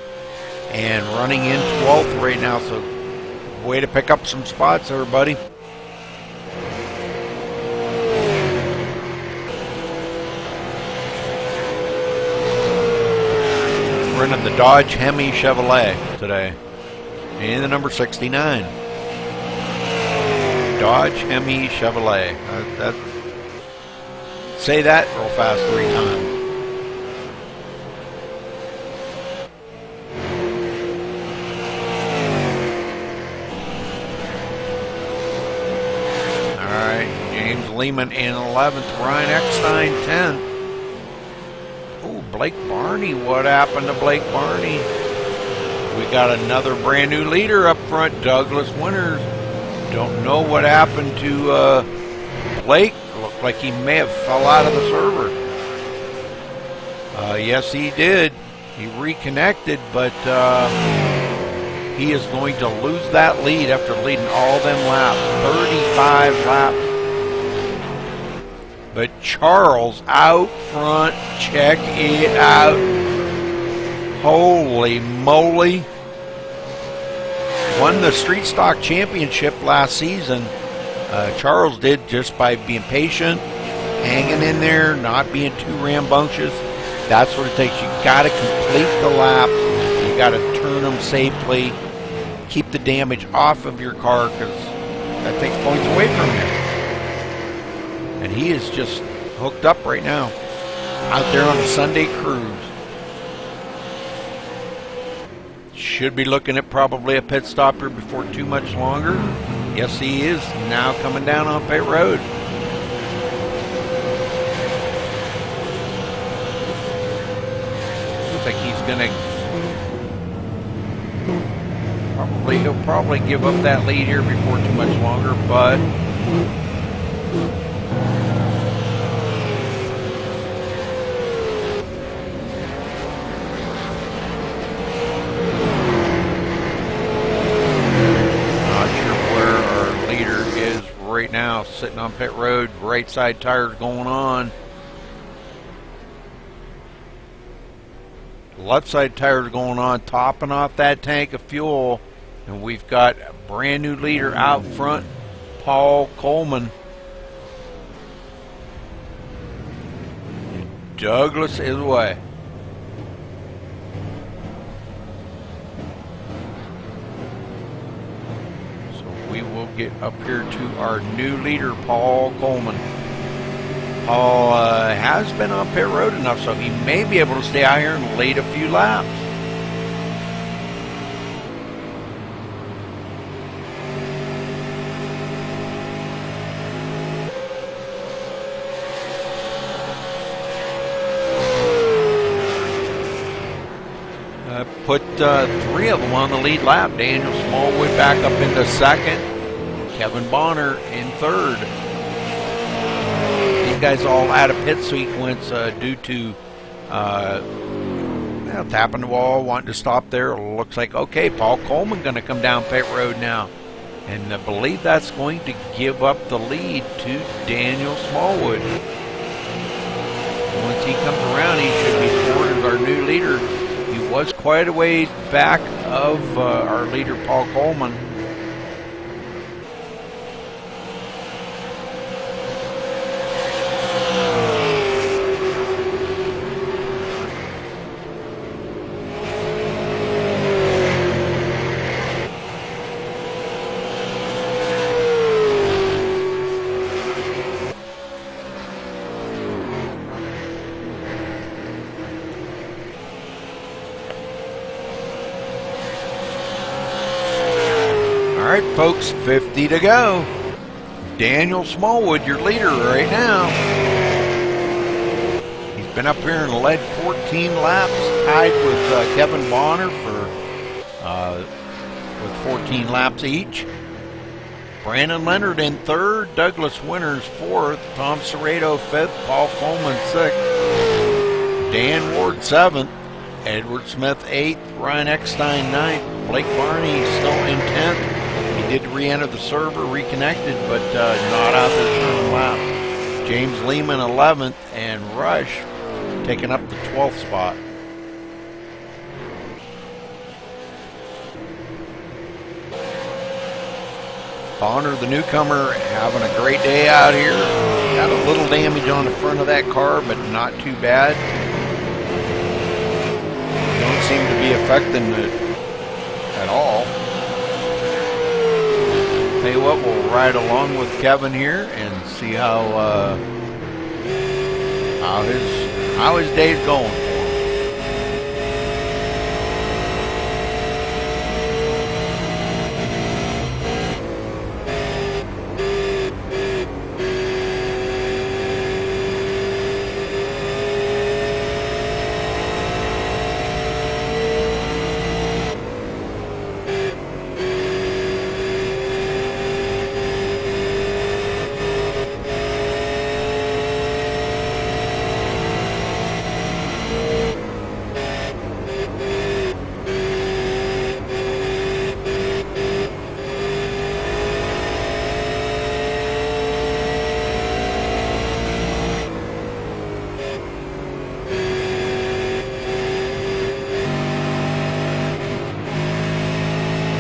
And running in 12th right now. So, way to pick up some spots, everybody. Running the Dodge Hemi Chevrolet today. And the number 69. Dodge Hemi Chevrolet. Say that real fast 3 times. All right, James Lehman in 11th, Ryan Eckstein 10th. Oh, Blake Barney. What happened to Blake Barney? We got another brand new leader up front, Douglas Winters. Don't know what happened to Blake. Looked like he may have fell out of the server. Yes, he did. He reconnected, but he is going to lose that lead after leading all them laps. 35 laps. But Charles out front. Check it out. Holy moly. Won the Street Stock Championship last season. Charles did just by being patient, hanging in there, not being too rambunctious. That's what it takes. You got to complete the laps. You got to turn them safely. Keep the damage off of your car because that takes points away from you. And he is just hooked up right now out there on a Sunday cruise. Should be looking at probably a pit stop here before too much longer. Yes, he is now coming down on pit road. Looks like he's gonna he'll probably give up that lead here before too much longer, but right now, sitting on pit road, right side tires going on. Left side tires going on, topping off that tank of fuel. And we've got a brand new leader out front, Paul Coleman. Douglas is away. So we will get up here to our new leader, Paul Coleman. Paul has been on pit road enough, so he may be able to stay out here and lead a few laps. Put 3 of them on the lead lap. Daniel Smallwood back up into second. Kevin Bonner in third. These guys all out of pit sequence due to tapping the wall, wanting to stop there. Looks like, okay, Paul Coleman going to come down pit road now. And I believe that's going to give up the lead to Daniel Smallwood. Once he comes around, he should be scored as our new leader. He was quite a ways back of our leader, Paul Coleman. All right, folks, 50 to go. Daniel Smallwood, your leader right now. He's been up here and led 14 laps, tied with Kevin Bonner with 14 laps each. Brandon Leonard in third, Douglas Winters fourth, Tom Serrato fifth, Paul Coleman sixth, Dan Ward seventh, Edward Smith eighth, Ryan Eckstein ninth, Blake Barney still in 10th. He did re-enter the server, reconnected, but not out there turning lap. James Lehman 11th, and Rush taking up the 12th spot. Bonner, the newcomer, having a great day out here. Got a little damage on the front of that car, but not too bad. Don't seem to be affecting it at all. Tell you what, we'll ride along with Kevin here and see how his day's going.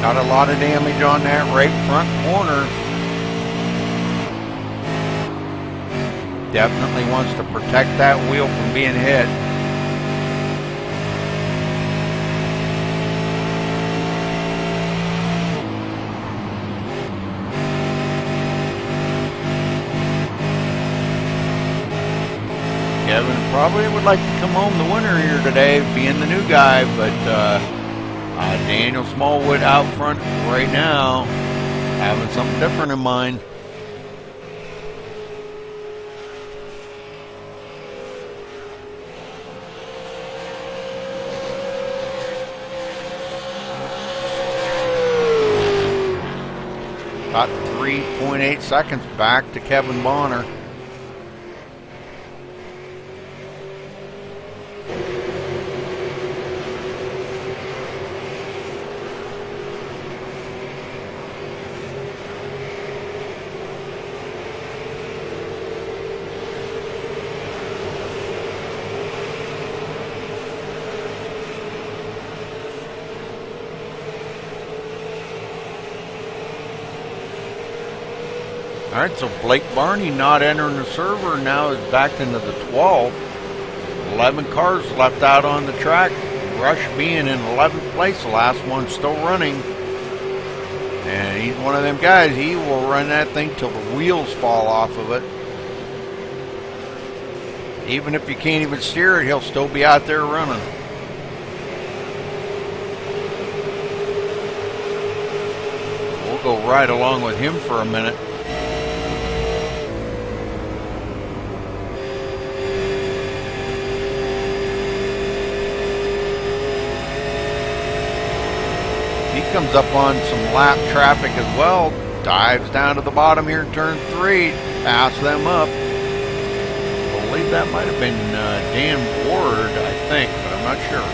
Got a lot of damage on that right front corner. Definitely wants to protect that wheel from being hit. Kevin probably would like to come home the winner here today, being the new guy, but Daniel Smallwood out front right now, having something different in mind. About 3.8 seconds back to Kevin Bonner. Alright, so Blake Barney not entering the server now is backed into the 12th. 11 cars left out on the track. Rush being in 11th place, the last one still running. And he's one of them guys, he will run that thing till the wheels fall off of it. Even if you can't even steer it, he'll still be out there running. We'll go right along with him for a minute. He comes up on some lap traffic as well, dives down to the bottom here in turn 3, pass them up. I believe that might have been Dan Ward, I think, but I'm not sure.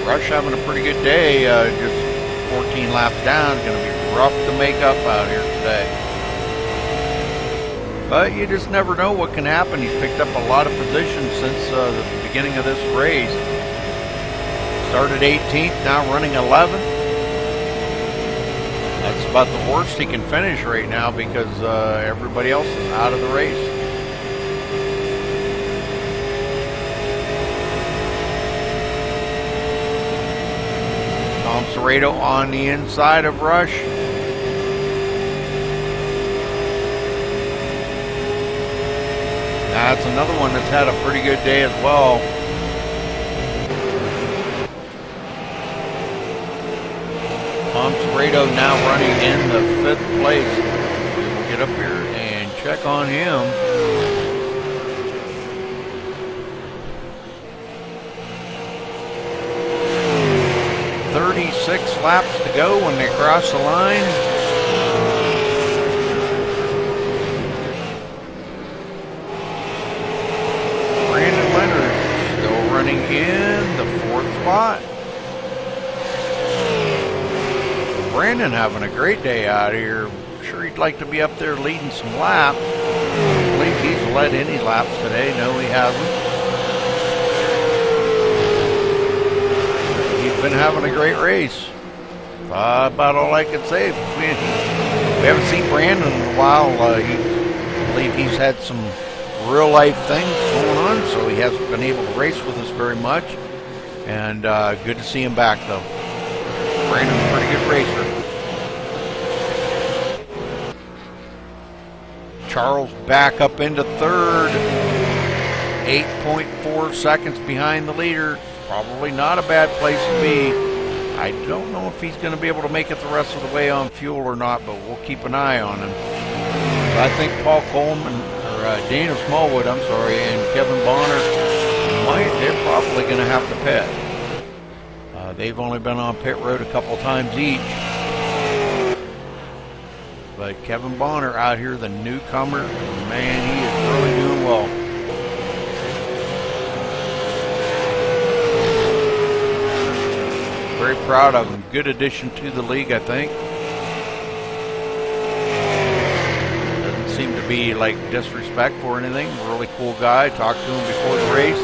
Rush having a pretty good day, just 14 laps down. It's going to be rough to make up out here today. But you just never know what can happen. He's picked up a lot of positions since the beginning of this race. Started 18th, now running 11th. That's about the worst he can finish right now because everybody else is out of the race. Tom Serrato on the inside of Rush. That's another one that's had a pretty good day as well. Tom Serrato now running in the 5th place. We'll get up here and check on him. "36 laps to go when they cross the line." In the 4th spot. Brandon having a great day out here. I'm sure he'd like to be up there leading some laps. I believe he's led any laps today. No, he hasn't. He's been having a great race. About all I can say. We haven't seen Brandon in a while. I believe he's had some real life things going on, so he hasn't been able to race with us very much. And good to see him back, though. Brandon's a pretty good racer. Charles back up into 3rd, 8.4 seconds behind the leader. Probably not a bad place to be. I don't know if he's going to be able to make it the rest of the way on fuel or not, but we'll keep an eye on him. But I think Paul Coleman, Dana Smallwood, I'm sorry, and Kevin Bonner, they're probably going to have to pit. They've only been on pit road a couple times each. But Kevin Bonner out here, the newcomer, man, he is really doing well. Very proud of him. Good addition to the league, I think. Seem to be like disrespectful or anything. Really cool guy. Talked to him before the race,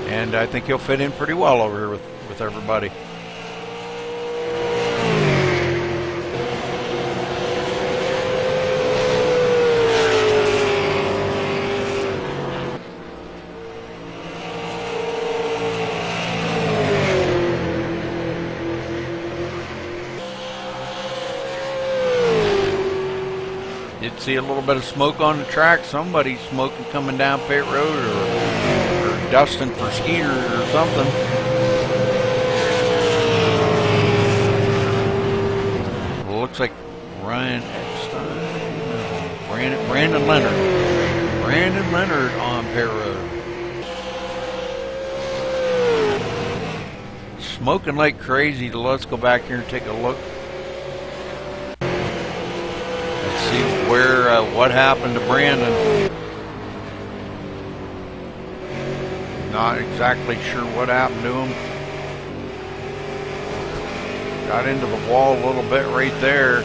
and I think he'll fit in pretty well over here with everybody. Did see a little bit of smoke on the track. Somebody smoking coming down pit road or dusting for Skeeter or something. Well, looks like Ryan Epstein, Brandon Leonard. Brandon Leonard on pit road. Smoking like crazy. Let's go back here and take a look. See where what happened to Brandon. Not exactly sure what happened to him. Got into the wall a little bit right there.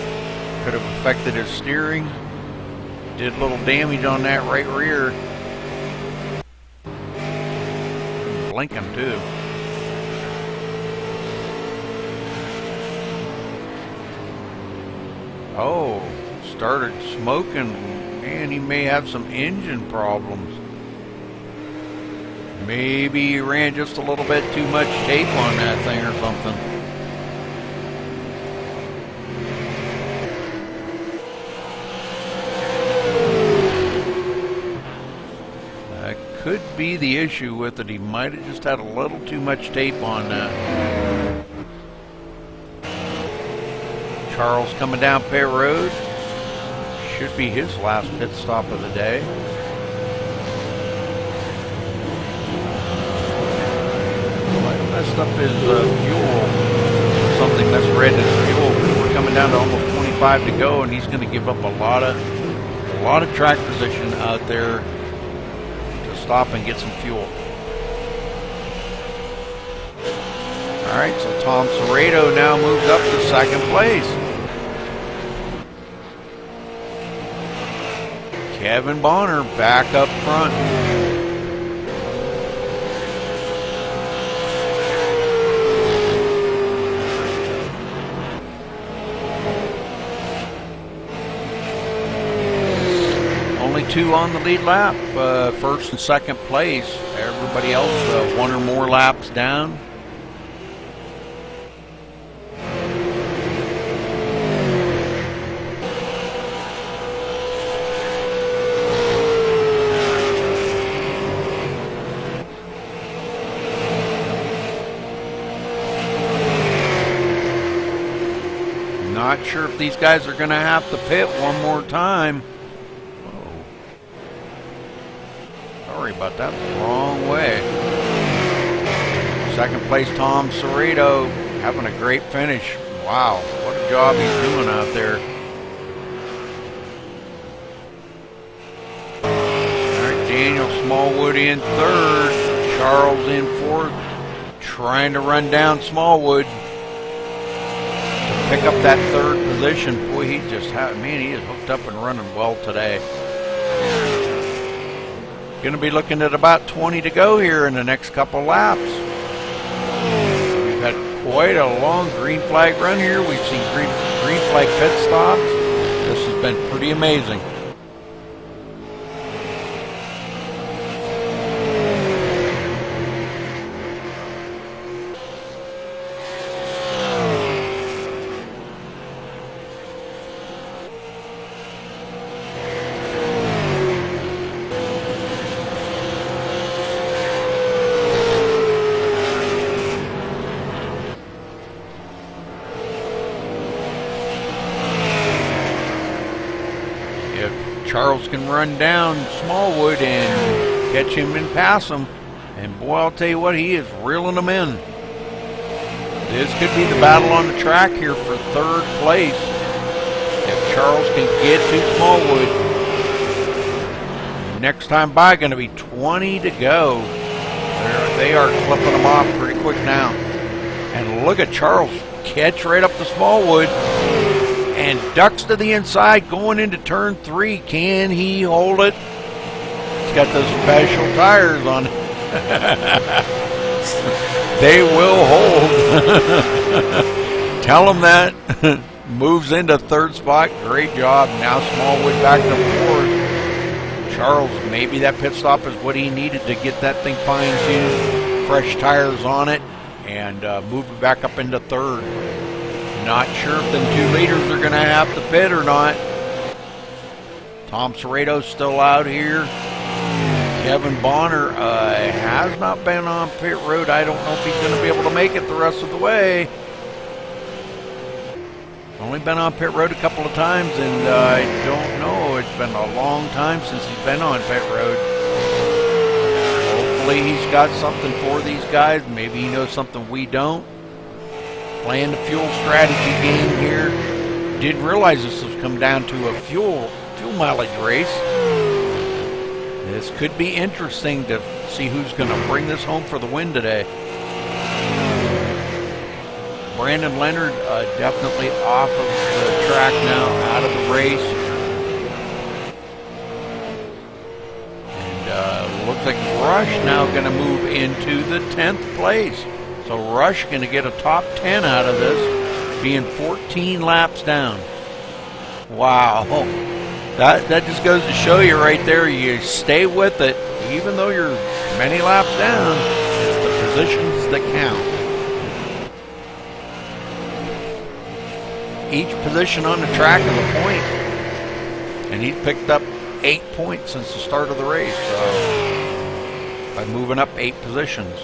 Could have affected his steering. Did a little damage on that right rear. Blinking too. Oh, started smoking. Man, he may have some engine problems. Maybe he ran just a little bit too much tape on that thing or something. That could be the issue with it. He might have just had a little too much tape on that. Charles coming down pit road. Should be his last pit stop of the day. Might have messed up his fuel. Something misread his fuel. We're coming down to almost 25 to go, and he's going to give up a lot of track position out there to stop and get some fuel. All right, so Tom Serrato now moves up to second place. Kevin Bonner back up front. Only two on the lead lap, first and second place. Everybody else one or more laps down. Not sure if these guys are going to have to pit one more time. Whoa. Sorry about that. Wrong way. Second place, Tom Serrato, having a great finish. Wow, what a job he's doing out there. All right, Daniel Smallwood in third. Charles in fourth. Trying to run down Smallwood. Pick up that third position. Boy, he just he is hooked up and running well today. Going to be looking at about 20 to go here in the next couple laps. We've had quite a long green flag run here. We've seen green flag pit stops. This has been pretty amazing. Charles can run down Smallwood and catch him and pass him. And boy, I'll tell you what, he is reeling them in. This could be the battle on the track here for third place. If Charles can get to Smallwood. Next time by, going to be 20 to go. They are clipping them off pretty quick now. And look at Charles catch right up to Smallwood. And ducks to the inside going into turn 3. Can he hold it? He's got those special tires on it. They will hold. Tell him that. Moves into third spot. Great job. Now Smallwood back to fourth. Charles, maybe that pit stop is what he needed to get that thing fine-tuned. Fresh tires on it. And move it back up into third. Not sure if them two leaders are going to have to pit or not. Tom Serrato's still out here. Kevin Bonner has not been on pit road. I don't know if he's going to be able to make it the rest of the way. Only been on pit road a couple of times, and I don't know. It's been a long time since he's been on pit road. Hopefully he's got something for these guys. Maybe he knows something we don't. Playing the fuel strategy game here. Didn't realize this was come down to a fuel mileage race. This could be interesting to see who's going to bring this home for the win today. Brandon Leonard definitely off of the track now, out of the race. And looks like Rush now going to move into the 10th place. So Rush going to get a top 10 out of this, being 14 laps down. Wow. That just goes to show you right there, you stay with it, even though you're many laps down, it's the positions that count. Each position on the track is a point, and he's picked up 8 points since the start of the race, so by moving up 8 positions.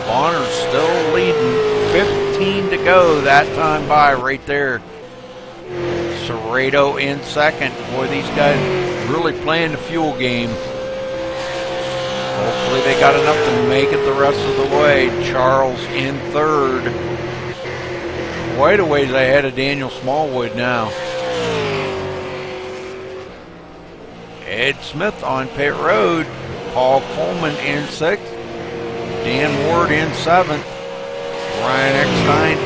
Bonner's still leading, 15 to go that time by right there. Cerredo in second. Boy, these guys really playing the fuel game. Hopefully they got enough to make it the rest of the way. Charles in third. Quite a ways ahead of Daniel Smallwood now. Ed Smith on pit road. Paul Coleman in sixth. Dan Ward in seventh. Ryan Eckstein,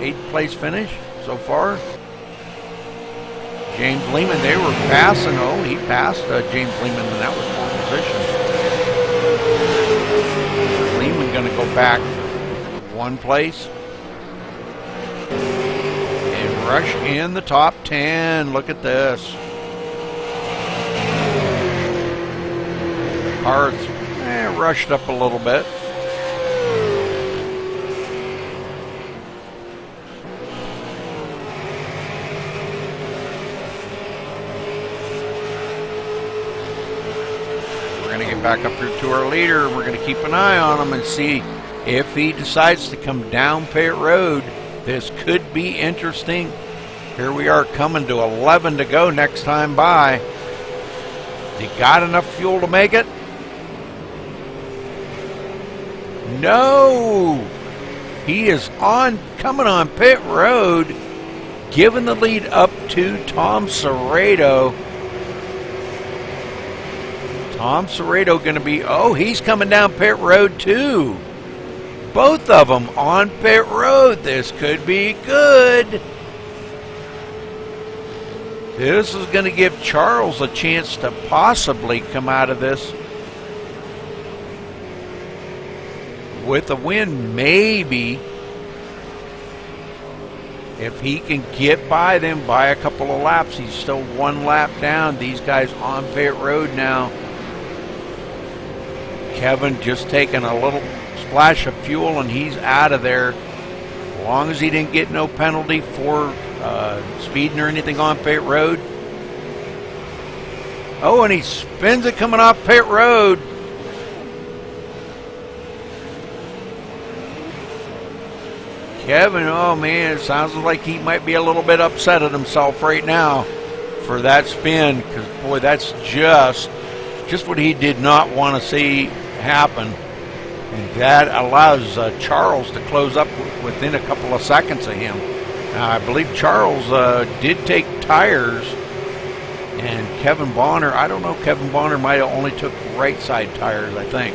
eighth place finish so far. James Lehman, they were passing. Oh, he passed James Lehman, and that was pole position. Lehman going to go back one place. And Rush in the top 10. Look at this. Cars rushed up a little bit. We're going to get back up here to our leader. We're going to keep an eye on him and see if he decides to come down pit road. This could be interesting. Here we are coming to 11 to go next time by. He got enough fuel to make it? No! He is coming on pit road, giving the lead up to Tom Cerredo. Tom Cerredo going to be, he's coming down pit road too. Both of them on pit road. This could be good. This is going to give Charles a chance to possibly come out of this with a win, maybe. If he can get by them by a couple of laps. He's still one lap down. These guys on pit road now. Kevin just taking a little splash of fuel and he's out of there. As long as he didn't get no penalty for speeding or anything on pit road. Oh, and he spins it coming off pit road. Kevin, oh man, it sounds like he might be a little bit upset at himself right now for that spin, because boy, that's just what he did not want to see happen. And that allows Charles to close up within a couple of seconds of him. Now, I believe Charles did take tires, and Kevin Bonner, I don't know, Kevin Bonner might have only took right side tires, I think.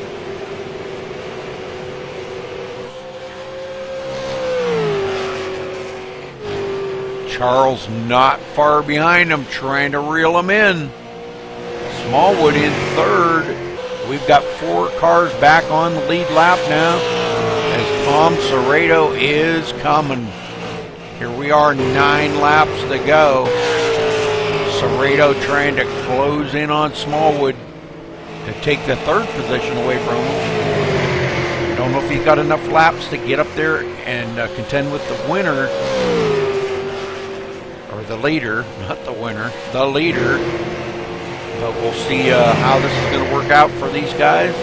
Charles not far behind him, trying to reel him in. Smallwood in third. We've got 4 cars back on the lead lap now as Tom Cerredo is coming. Here we are, 9 laps to go. Cerredo trying to close in on Smallwood to take the 3rd position away from him. Don't know if he's got enough laps to get up there and contend with the winner. Or the leader, not the winner, the leader. But we'll see how this is going to work out for these guys.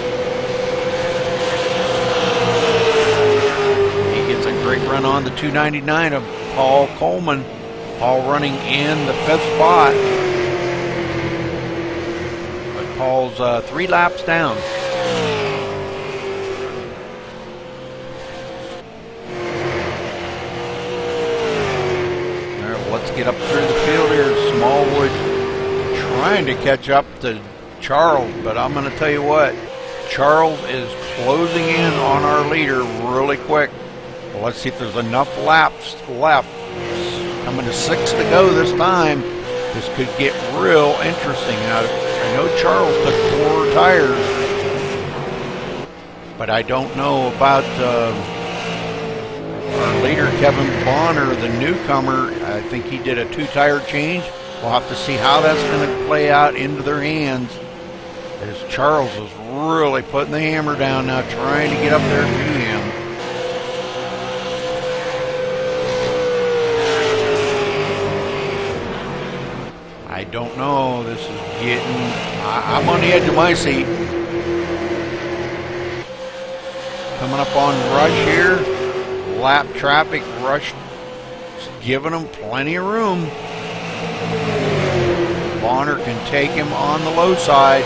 He gets a great run on the 299 of Paul Coleman. Paul running in the 5th spot. But Paul's 3 laps down. All right, well, let's get up through the field here. Smallwood trying to catch up to Charles, but I'm going to tell you what, Charles is closing in on our leader really quick. Well, let's see if there's enough laps left. Coming to 6 to go this time. This could get real interesting. Now, I know Charles took 4 tires. but I don't know about our leader, Kevin Bonner, the newcomer. I think he did a 2-tire change. We'll have to see how that's going to play out into their hands, as Charles is really putting the hammer down now, trying to get up there to him. I don't know. This is getting... I'm on the edge of my seat. Coming up on Rush here. Lap traffic. Rush giving them plenty of room. Bonner can take him on the low side.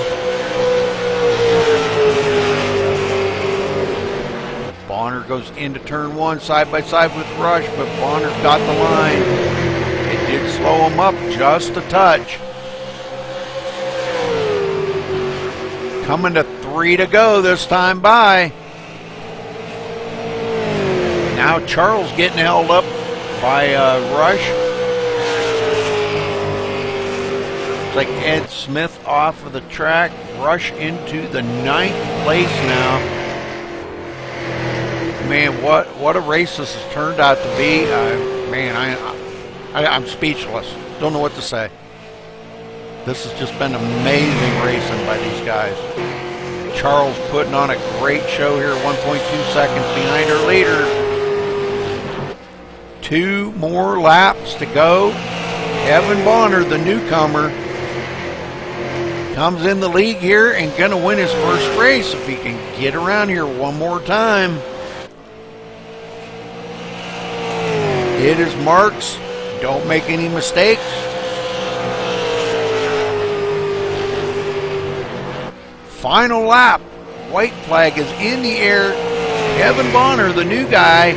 Bonner goes into turn 1 side by side with Rush, but Bonner's got the line. It did slow him up just a touch. Coming to 3 to go this time by. Now Charles getting held up by Rush. It's like Ed Smith off of the track. Rush into the 9th place now. Man, what a race this has turned out to be. I'm speechless. Don't know what to say. This has just been amazing racing by these guys. Charles putting on a great show here, 1.2 seconds behind our leader. 2 more laps to go. Kevin Bonner, the newcomer, comes in the league here and gonna win his first race if he can get around here one more time. Hit his marks. Don't make any mistakes. Final lap. White flag is in the air. Kevin Bonner, the new guy,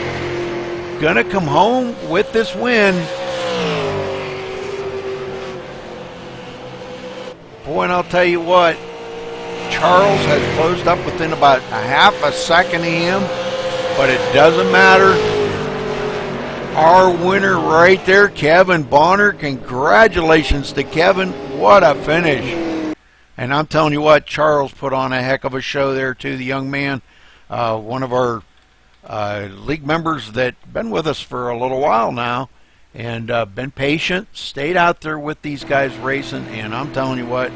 gonna come home with this win. Boy, and I'll tell you what, Charles has closed up within about a half a second of him, but it doesn't matter. Our winner right there, Kevin Bonner. Congratulations to Kevin. What a finish. And I'm telling you what, Charles put on a heck of a show there too, the young man. One of our league members that been with us for a little while now and been patient, stayed out there with these guys racing, and I'm telling you what,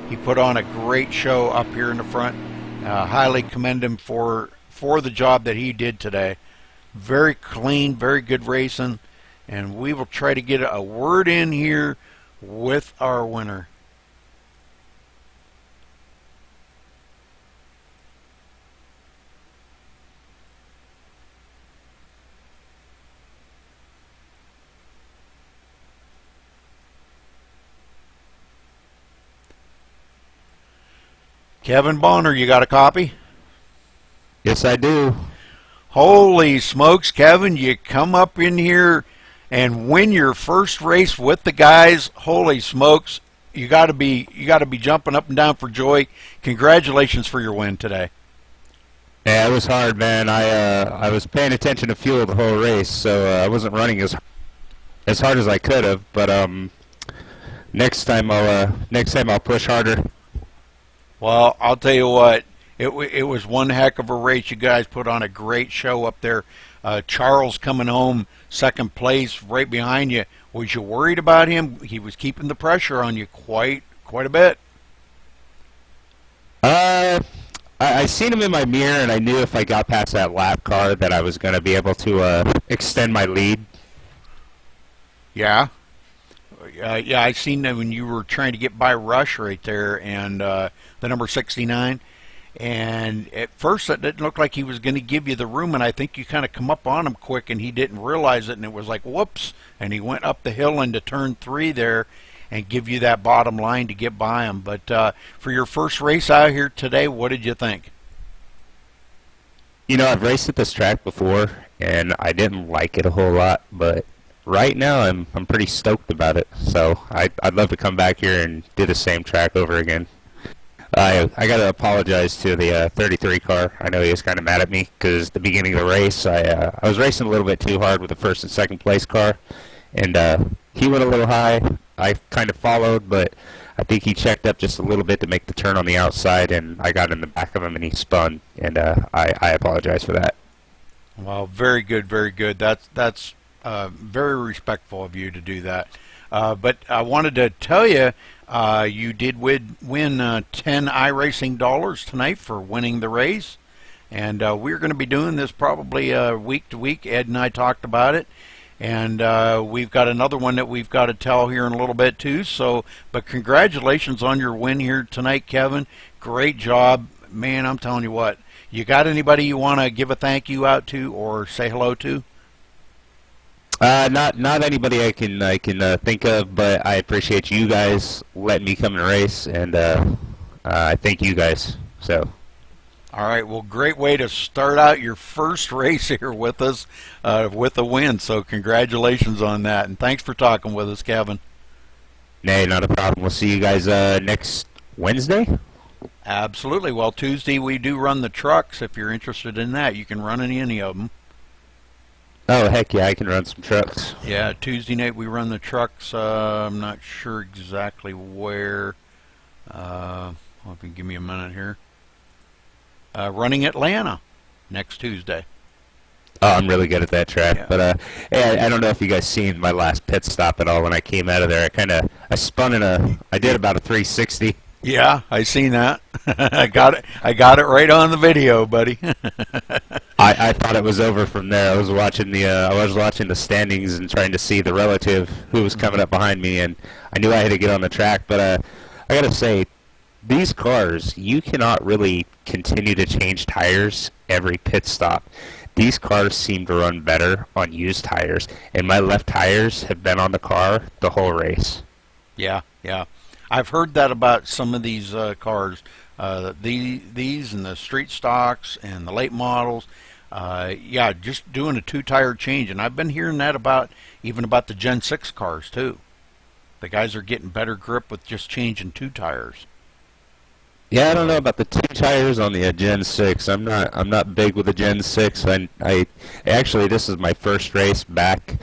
he put on a great show up here in the front. Highly commend him for the job that he did today. Very clean, very good racing, and we will try to get a word in here with our winner. Kevin Bonner, you got a copy? Yes, I do. Holy smokes, Kevin, you come up in here and win your first race with the guys. Holy smokes, you got to be jumping up and down for joy. Congratulations for your win today. Yeah, it was hard, man. I was paying attention to fuel the whole race, so I wasn't running as hard as I could have, but next time I'll push harder. Well, I'll tell you what, it was one heck of a race. You guys put on a great show up there. Charles coming home second place right behind you. Was you worried about him? He was keeping the pressure on you quite a bit. I seen him in my mirror, and I knew if I got past that lap car that I was going to be able to extend my lead. Yeah. Yeah, I seen that when you were trying to get by Rush right there, and the number 69. And at first it didn't look like he was going to give you the room, and I think you kind of come up on him quick, and he didn't realize it, and it was like, whoops, and he went up the hill into turn 3 there and give you that bottom line to get by him. But for your first race out here today, what did you think? You know, I've raced at this track before, and I didn't like it a whole lot, but right now I'm pretty stoked about it. So I'd love to come back here and do the same track over again. I got to apologize to the 33 car. I know he was kind of mad at me because the beginning of the race, I was racing a little bit too hard with the first and second place car, and he went a little high. I kind of followed, but I think he checked up just a little bit to make the turn on the outside, and I got in the back of him, and he spun, and I apologize for that. Well, very good, very good. That's very respectful of you to do that. But I wanted to tell you, you did win 10 iRacing dollars tonight for winning the race. And we're going to be doing this probably week to week. Ed and I talked about it. And we've got another one that we've got to tell here in a little bit too. So, but congratulations on your win here tonight, Kevin. Great job. Man, I'm telling you what. You got anybody you want to give a thank you out to or say hello to? Not anybody I can think of, but I appreciate you guys letting me come and race, and I thank you guys. So. All right, well, great way to start out your first race here with us with a win. So congratulations on that, and thanks for talking with us, Kevin. Nay, not a problem. We'll see you guys next Wednesday. Absolutely. Well, Tuesday we do run the trucks. If you're interested in that, you can run in any of them. Oh, heck yeah, I can run some trucks. Yeah, Tuesday night we run the trucks. I'm not sure exactly where. If you can give me a minute here. Running Atlanta next Tuesday. Oh, I'm really good at that track. Yeah. But I don't know if you guys seen my last pit stop at all. When I came out of there, I spun I did about a 360. Yeah, I seen that. I got it right on the video, buddy. I thought it was over from there. I was watching the standings and trying to see the relative who was coming up behind me, and I knew I had to get on the track. But I gotta say, these cars, you cannot really continue to change tires every pit stop. These cars seem to run better on used tires, and my left tires have been on the car the whole race. Yeah. I've heard that about some of these cars, these and the street stocks and the late models. Yeah, just doing a two-tire change, and I've been hearing that even about the Gen 6 cars too. The guys are getting better grip with just changing two tires. Yeah, I don't know about the two tires on the Gen 6. I'm not big with the Gen 6. I actually, this is my first race back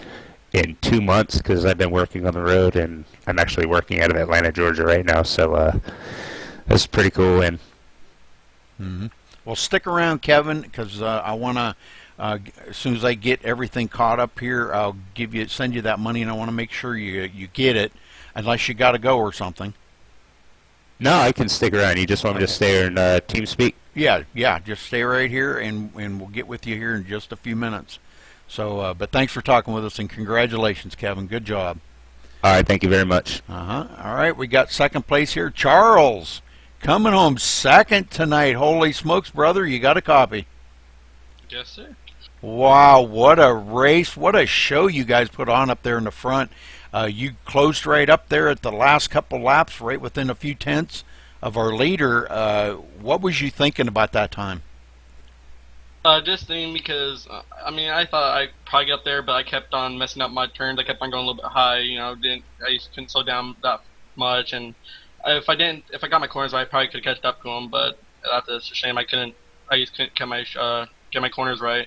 in 2 months because I've been working on the road, and I'm actually working out of Atlanta, Georgia right now. So that's a pretty cool win. Mm-hmm. Well, stick around, Kevin, because I want to. As soon as I get everything caught up here, I'll send you that money, and I want to make sure you get it, unless you got to go or something. No, I can stick around. You just want me to stay here and team speak? Yeah, just stay right here, and we'll get with you here in just a few minutes. So, but thanks for talking with us, and congratulations, Kevin. Good job. All right, thank you very much. All right, we got second place here. Charles coming home second tonight. Holy smokes, brother, you got a copy. Yes, sir. Wow, what a race. What a show you guys put on up there in the front. You closed right up there at the last couple laps, right within a few tenths of our leader. What was you thinking about that time? Just thinking because, I thought I'd probably get up there, but I kept on messing up my turns. I kept on going a little bit high, I just couldn't slow down that much, and if I got my corners right, I probably could have catched up to them, but that's a shame. I just couldn't get my corners right.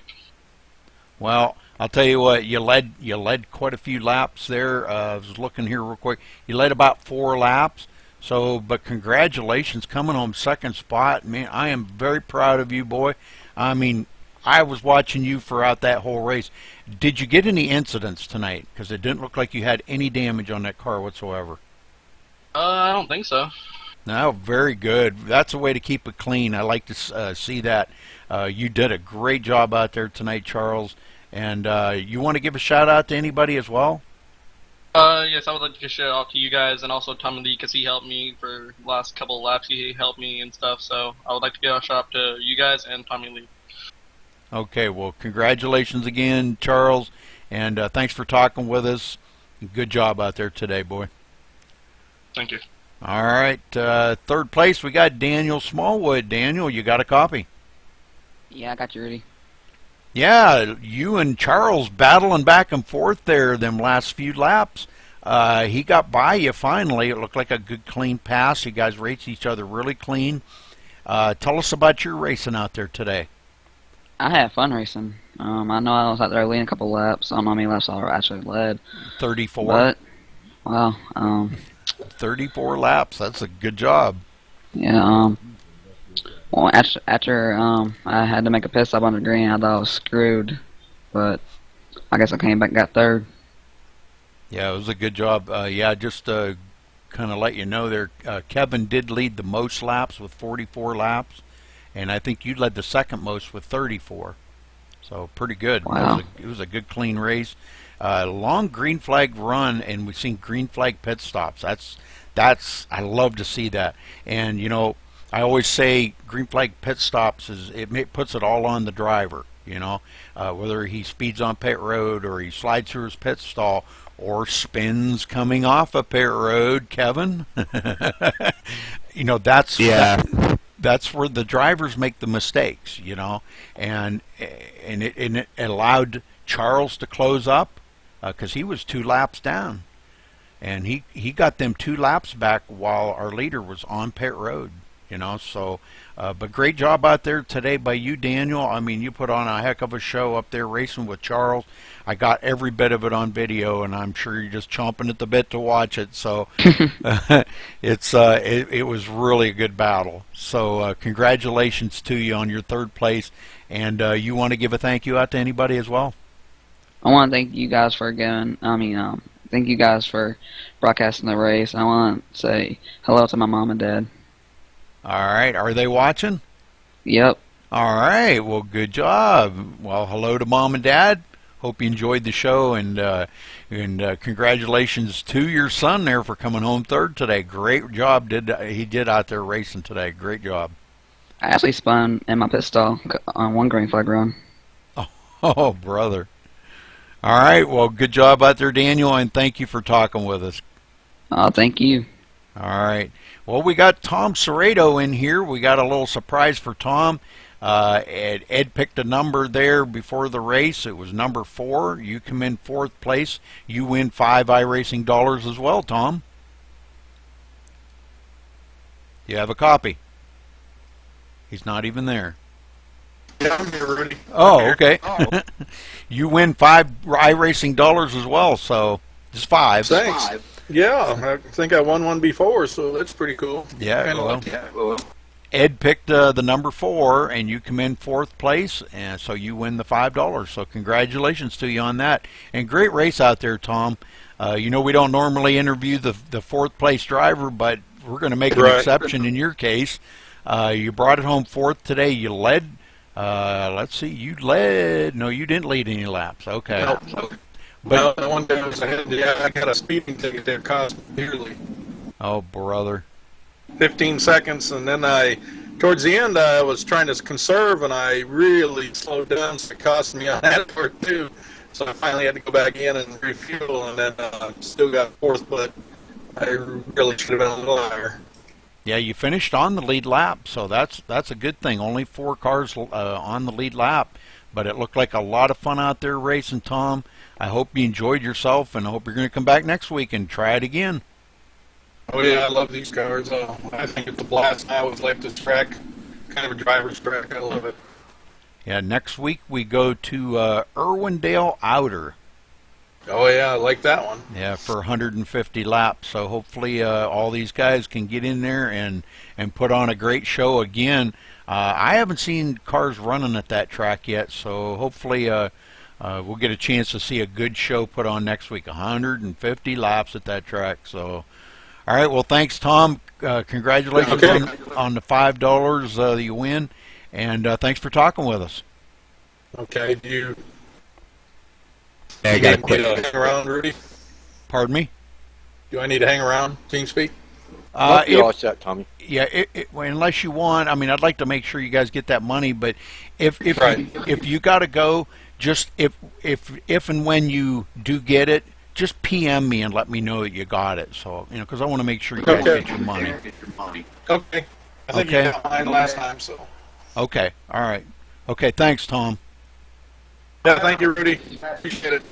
Well, I'll tell you what, you led quite a few laps there. I was looking here real quick. You led about 4 laps. So, but congratulations coming home second spot. Man, I am very proud of you, boy. I mean, I was watching you throughout that whole race. Did you get any incidents tonight? Because it didn't look like you had any damage on that car whatsoever. I don't think so. No, very good. That's a way to keep it clean. I like to see that. You did a great job out there tonight, Charles. And you want to give a shout out to anybody as well? Yes, I would like to give a shout out to you guys and also Tommy Lee because he helped me for the last couple of laps. He helped me and stuff, so I would like to give a shout out to you guys and Tommy Lee. Okay, well, congratulations again, Charles, and thanks for talking with us. Good job out there today, boy. Thank you. All right, third place, we got Daniel Smallwood. Daniel, you got a copy? Yeah, I got you, Rudy. Yeah, you and Charles battling back and forth there them last few laps. He got by you finally. It looked like a good, clean pass. You guys raced each other really clean. Tell us about your racing out there today. I had fun racing. I know I was out there leading a couple laps. I don't know how many laps I actually led. 34. But, well, 34 laps. That's a good job. Yeah. Well, after I had to make a pit stop on the green, I thought I was screwed, but I guess I came back and got third. Yeah, it was a good job. Yeah, just kind of let you know there, Kevin did lead the most laps with 44 laps, and I think you led the second most with 34. So pretty good. Wow. It was a good, clean race. Long green flag run, and we've seen green flag pit stops. That's I love to see that. And you know, I always say green flag pit stops puts it all on the driver. You know, whether he speeds on pit road or he slides through his pit stall or spins coming off a pit road, Kevin. You know, that's where the drivers make the mistakes. You know, and it allowed Charles to close up because he was 2 laps down, and he got them 2 laps back while our leader was on pit road. You know, so but great job out there today by you, Daniel. I mean, you put on a heck of a show up there racing with Charles. I got every bit of it on video, and I'm sure you're just chomping at the bit to watch it. So it was really a good battle. So congratulations to you on your 3rd place. And you want to give a thank you out to anybody as well? I want to thank you guys for thank you guys for broadcasting the race. I want to say hello to my mom and dad. All right. Are they watching? Yep. All right. Well, good job. Well, hello to Mom and Dad. Hope you enjoyed the show, and congratulations to your son there for coming home 3rd today. Great job he did out there racing today. Great job. I actually spun in my pit stall on 1 green flag run. Oh, brother. All right. Well, good job out there, Daniel, and thank you for talking with us. Thank you. All right. Well, we got Tom Serrato in here. We got a little surprise for Tom. Ed picked a number there before the race. It was number 4. You come in 4th place. You win 5 iRacing dollars as well, Tom. You have a copy. He's not even there. Yeah, I'm here, Rudy. Oh, okay. Oh. You win 5 iRacing dollars as well, so just 5. Thanks. Yeah, I think I won one before, so that's pretty cool. Yeah, well, Ed picked the number 4, and you come in 4th place, and so you win the $5. So congratulations to you on that. And great race out there, Tom. You know, we don't normally interview the 4th place driver, but we're going to make an exception in your case. You brought it home 4th today. You led. Let's see, you led. No, you didn't lead any laps. Okay. No. But the one day I was ahead, I got a speeding ticket that cost me dearly. Oh, brother. 15 seconds, and then towards the end, I was trying to conserve, and I really slowed down, so it cost me on that part too. So I finally had to go back in and refuel, and then still got 4th, but I really should have been a little higher. Yeah, you finished on the lead lap, so that's a good thing. Only 4 cars on the lead lap, but it looked like a lot of fun out there racing, Tom. I hope you enjoyed yourself, and I hope you're going to come back next week and try it again. Oh, yeah, I love these cars. I think it's a blast. I always like this track, kind of a driver's track. I love it. Yeah, next week we go to Irwindale Outer. Oh, yeah, I like that one. Yeah, for 150 laps. So hopefully all these guys can get in there and put on a great show again. I haven't seen cars running at that track yet, so hopefully we'll get a chance to see a good show put on next week. 150 laps at that track. So, all right. Well, thanks, Tom. Congratulations on the $5 that you win, and thanks for talking with us. Okay. Do you I got a need to hang around, Rudy? Pardon me? Do I need to hang around, TeamSpeak? You're all set, Tommy. Yeah, well, unless you want. I mean, I'd like to make sure you guys get that money, but if you got to go, just if and when you do get it, just PM me and let me know that you got it. So because I want to make sure you guys get your money. Okay. I think you got mine last time, so. Okay. All right. Okay. Thanks, Tom. Yeah. Thank you, Rudy. Appreciate it.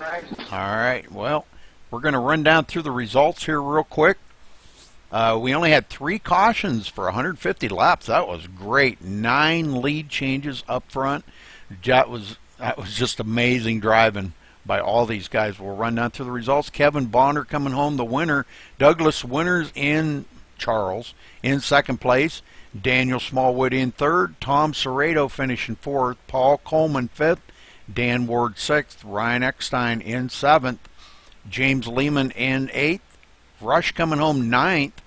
All right. Well, we're going to run down through the results here real quick. We only had 3 cautions for 150 laps. That was great. 9 lead changes up front. That was just amazing driving by all these guys. We'll run down through the results. Kevin Bonner coming home the winner. Douglas Winters in Charles in second place. Daniel Smallwood in third. Tom Serrato finishing fourth. Paul Coleman fifth. Dan Ward sixth. Ryan Eckstein in seventh. James Lehman in eighth. Rush coming home ninth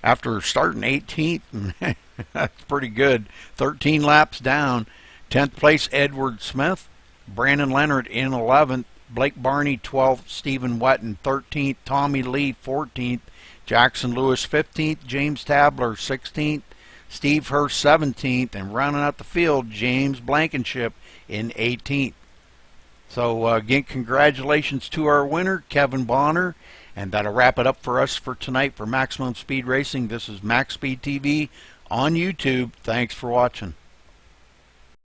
after starting 18th. That's pretty good. 13 laps down. 10th place Edward Smith. Brandon Leonard in 11th. Blake Barney 12th. Stephen Wetton 13th. Tommy Lee 14th. Jackson Lewis 15th. James Tabler 16th. Steve Hurst 17th. And rounding out the field, James Blankenship in 18th. So again, congratulations to our winner, Kevin Bonner. And that'll wrap it up for us for tonight for Maximum Speed Racing. This is MaxSpeedTV on YouTube. Thanks for watching.